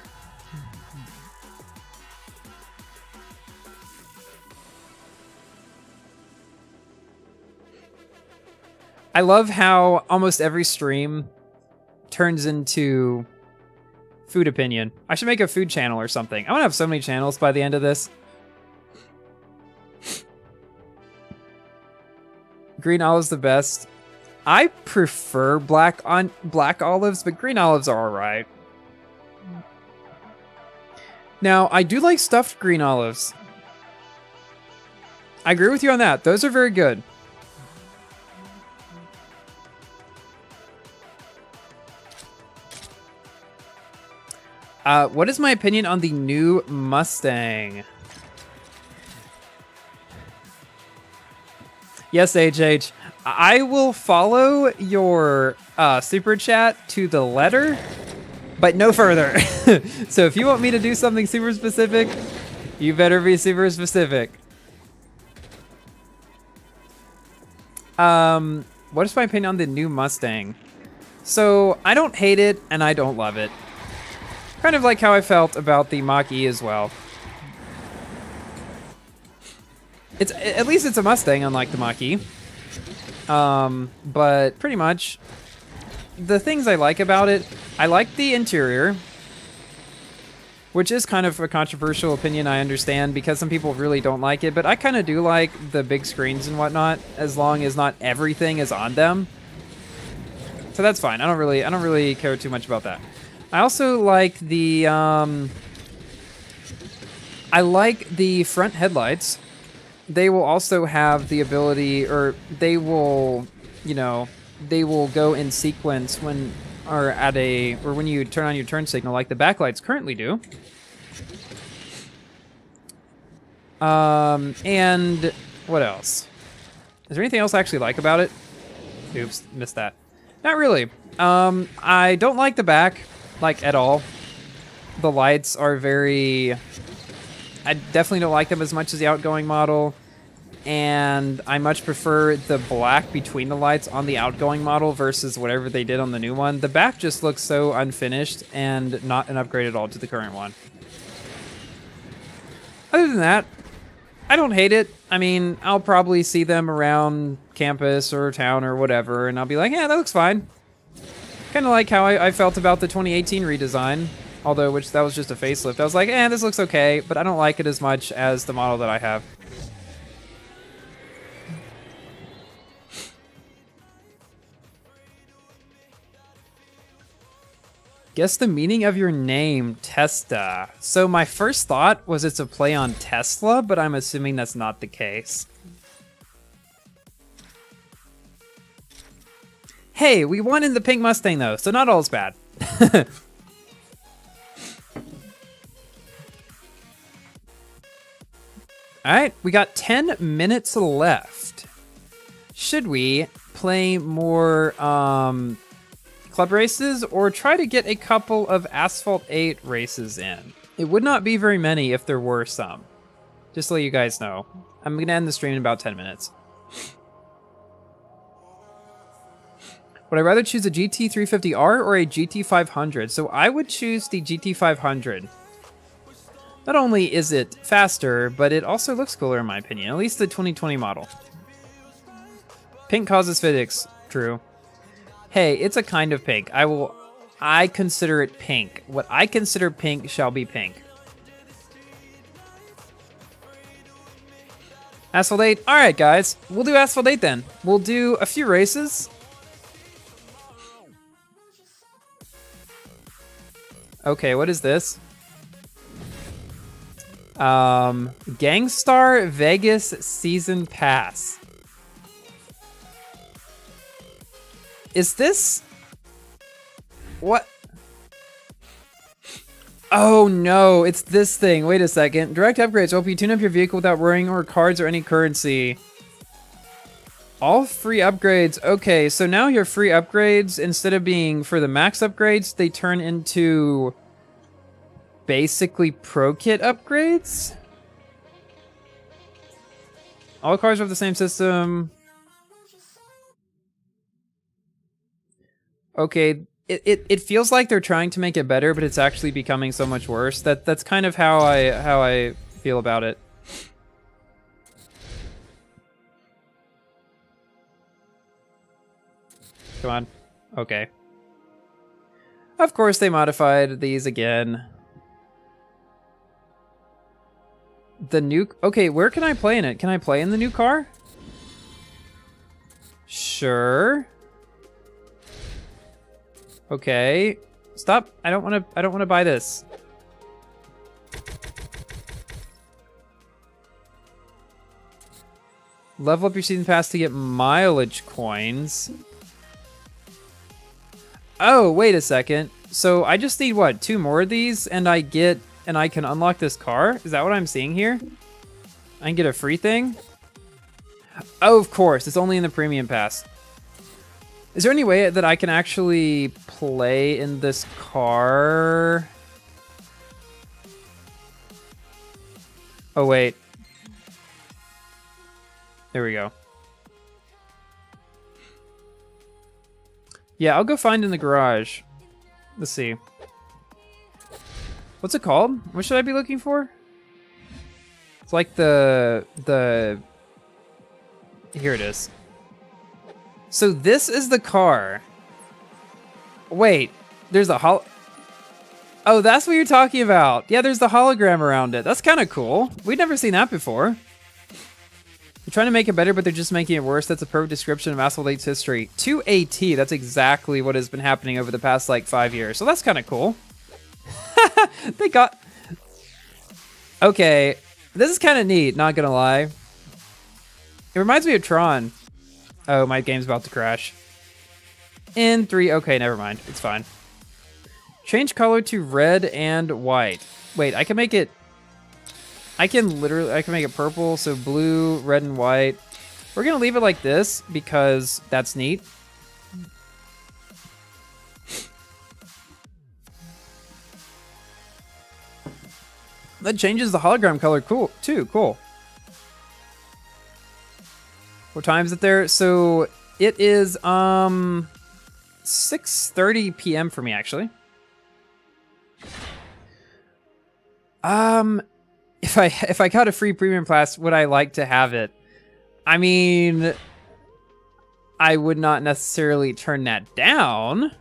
Speaker 1: I love how almost every stream turns into food opinion. I should make a food channel or something. I want to have so many channels by the end of this. Green olive's the best. I prefer black olives, but green olives are alright. Now, I do like stuffed green olives. I agree with you on that. Those are very good. What is my opinion on the new Mustang? Yes, HH. I will follow your super chat to the letter, but no further. So if you want me to do something super specific, you better be super specific. What is my opinion on the new Mustang? So I don't hate it and I don't love it. Kind of like how I felt about the Mach-E as well. At least it's a Mustang, unlike the Mach-E. But pretty much the things I like about it, I like the interior, which is kind of a controversial opinion, I understand, because some people really don't like it, but I kind of do like the big screens and whatnot, as long as not everything is on them. So that's fine. I don't really care too much about that. I also like the front headlights. They will also have the ability, or they will, you know, they will go in sequence when when you turn on your turn signal, like the backlights currently do. And what else? Is there anything else I actually like about it? Oops, missed that. Not really. I don't like the back, like, at all. The lights are very... I definitely don't like them as much as the outgoing model. And I much prefer the black between the lights on the outgoing model versus whatever they did on the new one. The back just looks so unfinished and not an upgrade at all to the current one. Other than that, I don't hate it. I mean, I'll probably see them around campus or town or whatever, and I'll be like, yeah, that looks fine. Kind of like how I felt about the 2018 redesign, although which that was just a facelift. I was like, this looks okay, but I don't like it as much as the model that I have. Guess the meaning of your name, Testa. So my first thought was it's a play on Tesla, but I'm assuming that's not the case. Hey, we won in the pink Mustang though, so not all's bad. Alright, we got 10 minutes left. Should we play more club races or try to get a couple of Asphalt 8 races in? It would not be very many if there were some. Just to let you guys know. I'm going to end the stream in about 10 minutes. Would I rather choose a GT350R or a GT500? So I would choose the GT500. Not only is it faster, but it also looks cooler in my opinion. At least the 2020 model. Pink causes physics. True. Hey, it's a kind of pink. I consider it pink. What I consider pink shall be pink. Asphalt 8. Alright, guys. We'll do Asphalt 8 then. We'll do a few races. Okay, what is this? Gangstar Vegas Season Pass. Is this... What? Oh no, it's this thing. Wait a second. Direct upgrades help you tune up your vehicle without worrying over cards or any currency. All free upgrades. Okay, so now your free upgrades, instead of being for the max upgrades, they turn into basically pro kit upgrades. All cars have the same system. Okay, it feels like they're trying to make it better, but it's actually becoming so much worse. That's kind of how I feel about it. Come on. Okay. Of course they modified these again. The new... Okay, where can I play in it? Can I play in the new car? Sure. Okay. Stop. I don't want to buy this. Level up your season pass to get mileage coins. Oh, wait a second. So I just need what? 2 more of these and I can unlock this car? Is that what I'm seeing here? I can get a free thing? Oh, of course. It's only in the premium pass. Is there any way that I can actually play in this car? Oh, wait. There we go. Yeah, I'll go find in the garage. Let's see. What's it called? What should I be looking for? It's like the... Here it is. So this is the car. Wait, there's a Oh, that's what you're talking about. Yeah, there's the hologram around it. That's kind of cool. We've never seen that before. They're trying to make it better, but they're just making it worse. That's a perfect description of Asphalt 8's history. 2AT, that's exactly what has been happening over the past, like, 5 years. So that's kind of cool. They got... Okay, this is kind of neat, not gonna lie. It reminds me of Tron. Oh, my game's about to crash. In 3, okay, never mind. It's fine. Change color to red and white. Wait, I can make it... I can make it purple, so blue, red, and white. We're gonna leave it like this, because that's neat. That changes the hologram color cool too. Cool. What time is it there? So it is 6:30 p.m. for me actually. If I got a free premium pass, would I like to have it? I mean, I would not necessarily turn that down.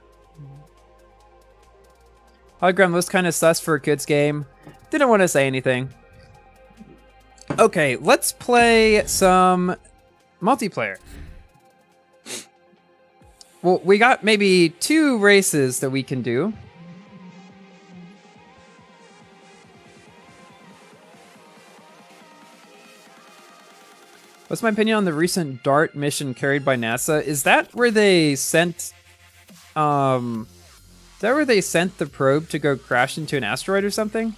Speaker 1: Hologram was kind of sus for a kids game. Didn't want to say anything. Okay, let's play some multiplayer. Well, we got maybe 2 races that we can do. What's my opinion on the recent DART mission carried by NASA? Is that where they sent, the probe to go crash into an asteroid or something?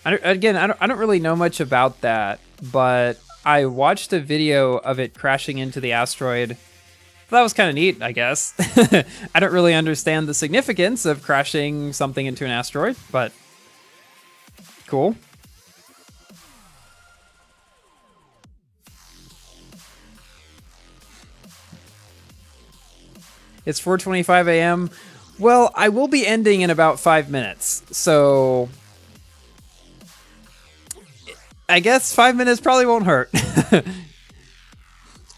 Speaker 1: I don't really know much about that, but I watched a video of it crashing into the asteroid. That was kind of neat, I guess. I don't really understand the significance of crashing something into an asteroid, but cool. It's 4:25 a.m. Well, I will be ending in about 5 minutes, so I guess 5 minutes probably won't hurt.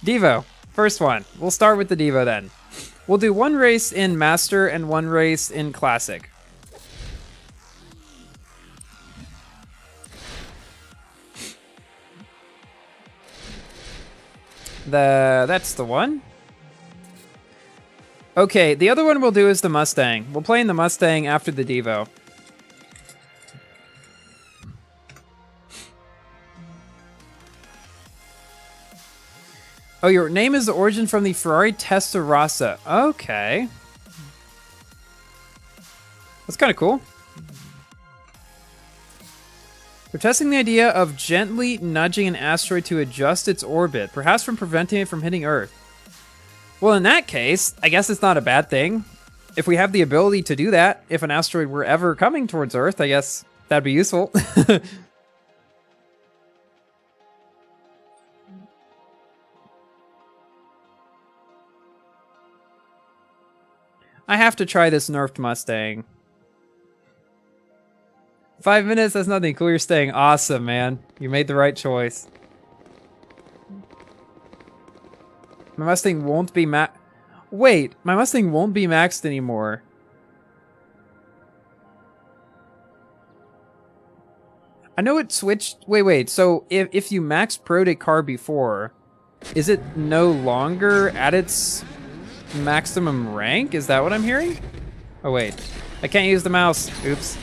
Speaker 1: Devo, first one. We'll start with the Devo then. We'll do 1 race in Master and 1 race in Classic. That's the one. Okay, the other one we'll do is the Mustang. We'll play in the Mustang after the Devo. Oh, your name is the origin from the Ferrari Testarossa. Okay. That's kind of cool. We're testing the idea of gently nudging an asteroid to adjust its orbit, perhaps from preventing it from hitting Earth. Well, in that case, I guess it's not a bad thing. If we have the ability to do that, if an asteroid were ever coming towards Earth, I guess that'd be useful. I have to try this nerfed Mustang. 5 minutes, that's nothing. Cool, you're staying. Awesome, man. You made the right choice. My Mustang won't be Wait, my Mustang won't be maxed anymore. I know it switched. Wait. So if you max pro'd a car before, is it no longer at its maximum rank? Is that what I'm hearing? Oh, wait. I can't use the mouse. Oops.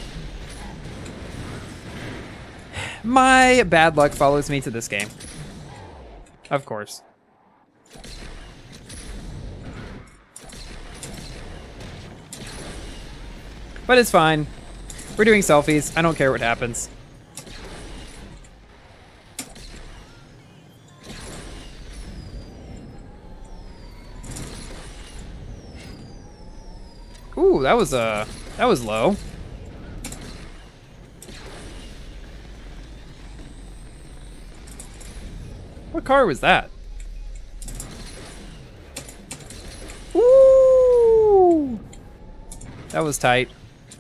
Speaker 1: My bad luck follows me to this game. Of course. But it's fine. We're doing selfies. I don't care what happens. Ooh, that was low. What car was that? Ooh! That was tight.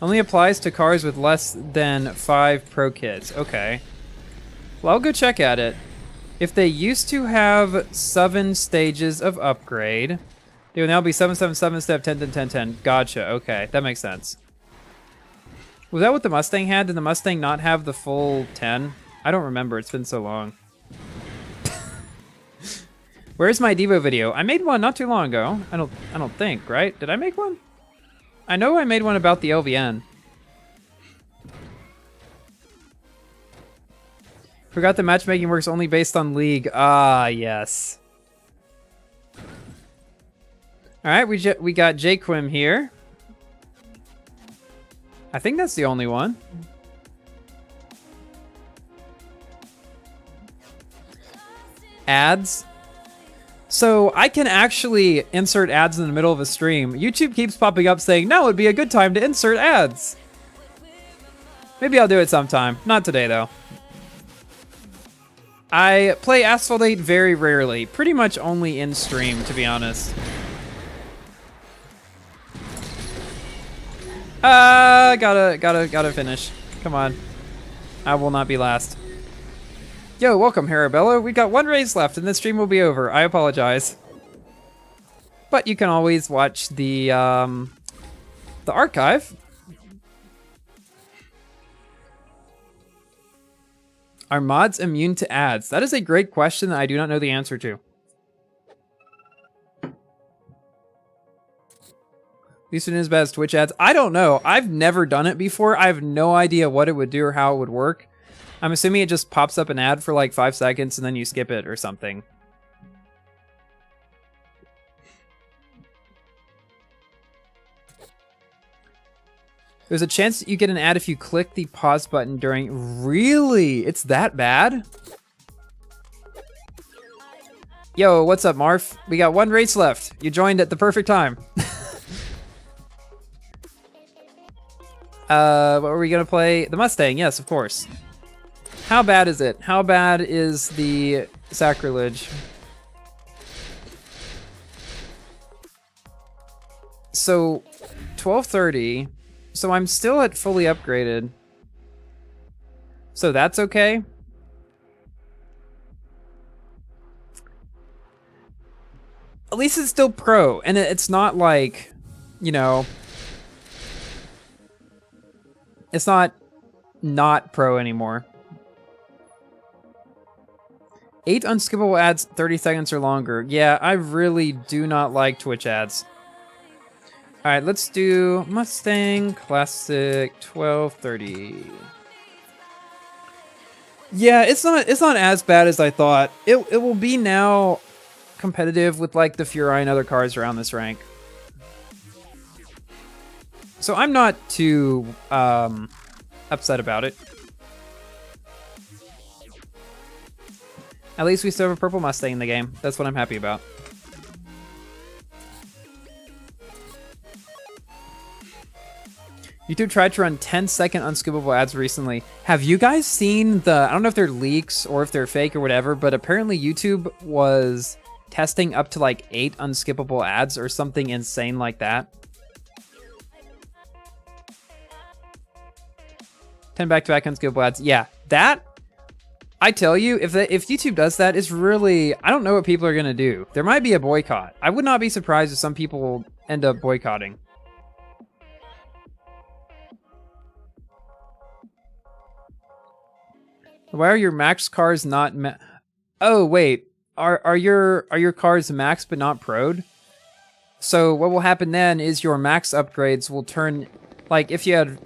Speaker 1: Only applies to cars with less than 5 pro kits. Okay. Well, I'll go check at it. If they used to have 7 stages of upgrade, they will now be 777 instead of 10, 10, 10, 10. Gotcha. Okay, that makes sense. Was that what the Mustang had? Did the Mustang not have the full 10? I don't remember. It's been so long. Where's my Devo video? I made one not too long ago. I don't think, right? Did I make one? I know I made one about the LVN. Forgot the matchmaking works only based on league. Ah, yes. All right, we got Jaquim here. I think that's the only one. Ads. So I can actually insert ads in the middle of a stream. YouTube keeps popping up saying, now would be a good time to insert ads. Maybe I'll do it sometime. Not today, though. I play Asphalt 8 very rarely. Pretty much only in stream, to be honest. Gotta finish. Come on. I will not be last. Yo, welcome, Harabella. We've got one race left and the stream will be over. I apologize. But you can always watch the archive. Are mods immune to ads? That is a great question that I do not know the answer to. Least it is best Twitch ads. I don't know. I've never done it before. I have no idea what it would do or how it would work. I'm assuming it just pops up an ad for like 5 seconds and then you skip it or something. There's a chance that you get an ad if you click the pause button during... Really? It's that bad? Yo, what's up, Marf? We got one race left. You joined at the perfect time. What were we gonna play? The Mustang, yes, of course. How bad is it? How bad is the sacrilege? So, 1230... So I'm still at fully upgraded. So that's okay. At least it's still pro, and it's not like, you know, it's not pro anymore. 8 unskippable ads, 30 seconds or longer. Yeah, I really do not like Twitch ads. All right, let's do Mustang Classic 1230. Yeah, it's not as bad as I thought. It will be now competitive with like the Furai and other cars around this rank. So I'm not too upset about it. At least we still have a purple Mustang in the game. That's what I'm happy about. YouTube tried to run 10-second unskippable ads recently. Have you guys seen the... I don't know if they're leaks or if they're fake or whatever, but apparently YouTube was testing up to like 8 unskippable ads or something insane like that. 10 back-to-back unskippable ads. Yeah, that... I tell you, if YouTube does that, it's really... I don't know what people are going to do. There might be a boycott. I would not be surprised if some people end up boycotting. Why are your max cars not Oh wait, are your cars max but not pro'd? So what will happen then is your max upgrades will turn, like if you had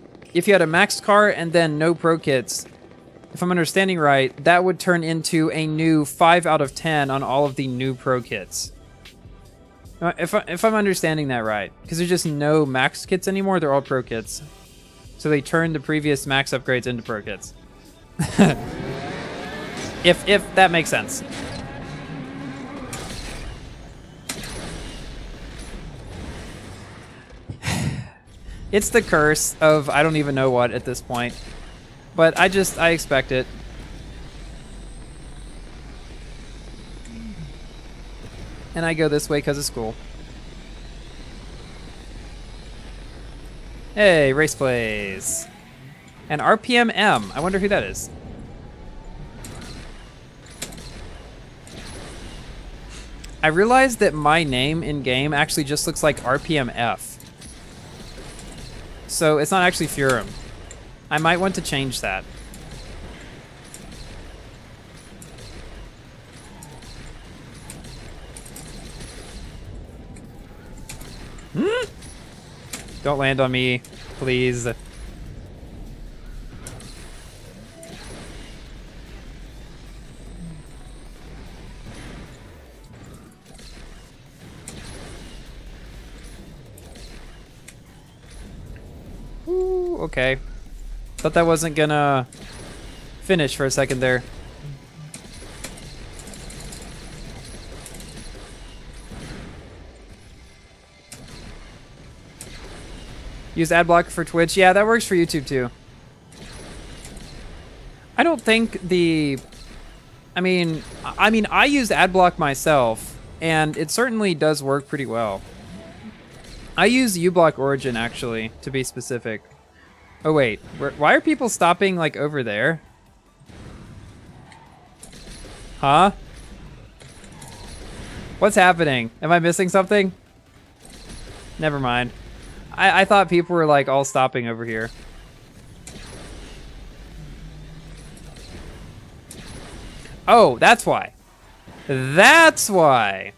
Speaker 1: a max car and then no pro kits, if I'm understanding right, that would turn into a new 5 out of 10 on all of the new pro kits. If I'm understanding that right, because there's just no max kits anymore, they're all pro kits. So they turn the previous max upgrades into pro kits. If that makes sense. It's the curse of I don't even know what at this point. But I expect it. And I go this way because it's cool. Hey, race plays. And RPM M. I wonder who that is. I realized that my name in game actually just looks like RPM F. So it's not actually Furum. I might want to change that. Don't land on me, please. Ooh, okay. Thought that wasn't gonna finish for a second there. Use ad blocker for Twitch. Yeah, that works for YouTube too. I don't think the... I mean, I use Adblock myself, and it certainly does work pretty well. I use uBlock Origin, actually, to be specific. Oh, wait. Why are people stopping, like, over there? Huh? What's happening? Am I missing something? Never mind. I thought people were, like, all stopping over here. Oh, that's why. That's why.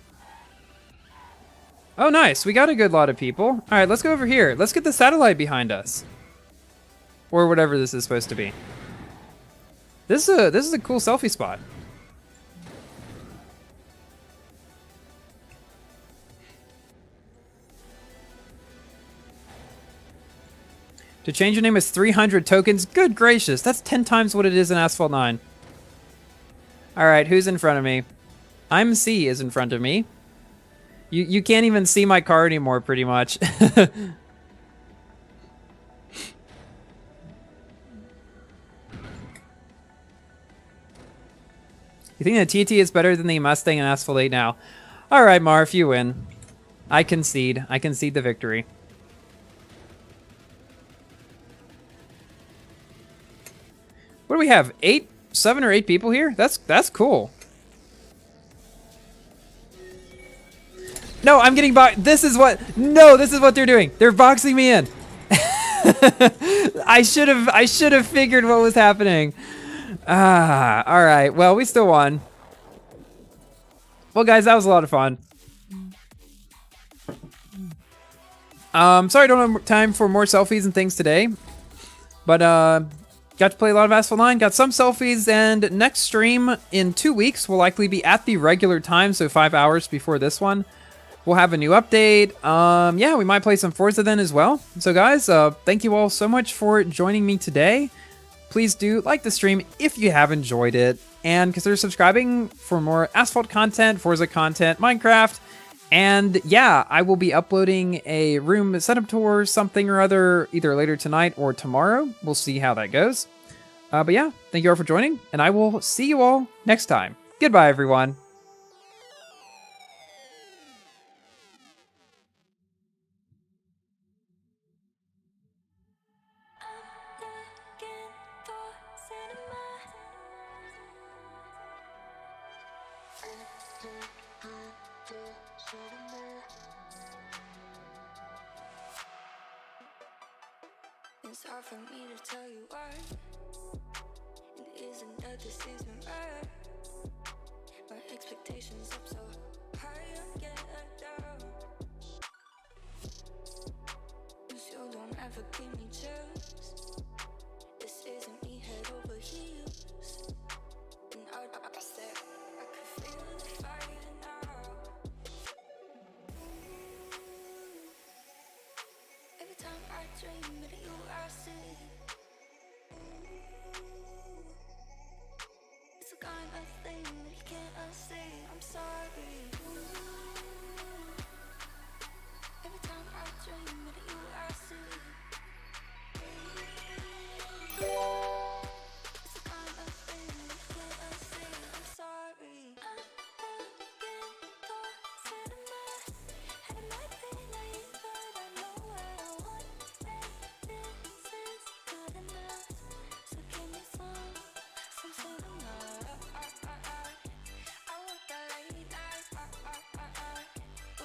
Speaker 1: Oh, nice. We got a good lot of people. All right, let's go over here. Let's get the satellite behind us. Or whatever this is supposed to be. This is a cool selfie spot. To change your name is 300 tokens. Good gracious, that's 10 times what it is in Asphalt 9. All right, who's in front of me? I'm C is in front of me. You can't even see my car anymore, pretty much. You think the TT is better than the Mustang and Asphalt 8 now? All right, Marv, you win. I concede. I concede the victory. What do we have? 7 or 8 people here? That's cool. No, I'm getting boxed. This is what they're doing. They're boxing me in. I should have figured what was happening. Ah, all right. Well, we still won. Well, guys, that was a lot of fun. Sorry I don't have time for more selfies and things today. But got to play a lot of Asphalt 9, got some selfies, and next stream in 2 weeks will likely be at the regular time, so 5 hours before this one. We'll have a new update. Yeah, we might play some Forza then as well. So guys, thank you all so much for joining me today. Please do like the stream if you have enjoyed it, and consider subscribing for more Asphalt content, Forza content, Minecraft, and yeah, I will be uploading a room setup tour, something or other, either later tonight or tomorrow. We'll see how that goes. But yeah, thank you all for joining, and I will see you all next time. Goodbye, everyone.
Speaker 3: It's hard for me to tell you why. It isn't that this isn't right. My expectations up so high, I get down. 'Cause you don't ever give me chance. This isn't me head over heels. And I said I could feel the fire now. Every time I dream of you, I see it's a kind of thing that you can't unsee. I'm sorry.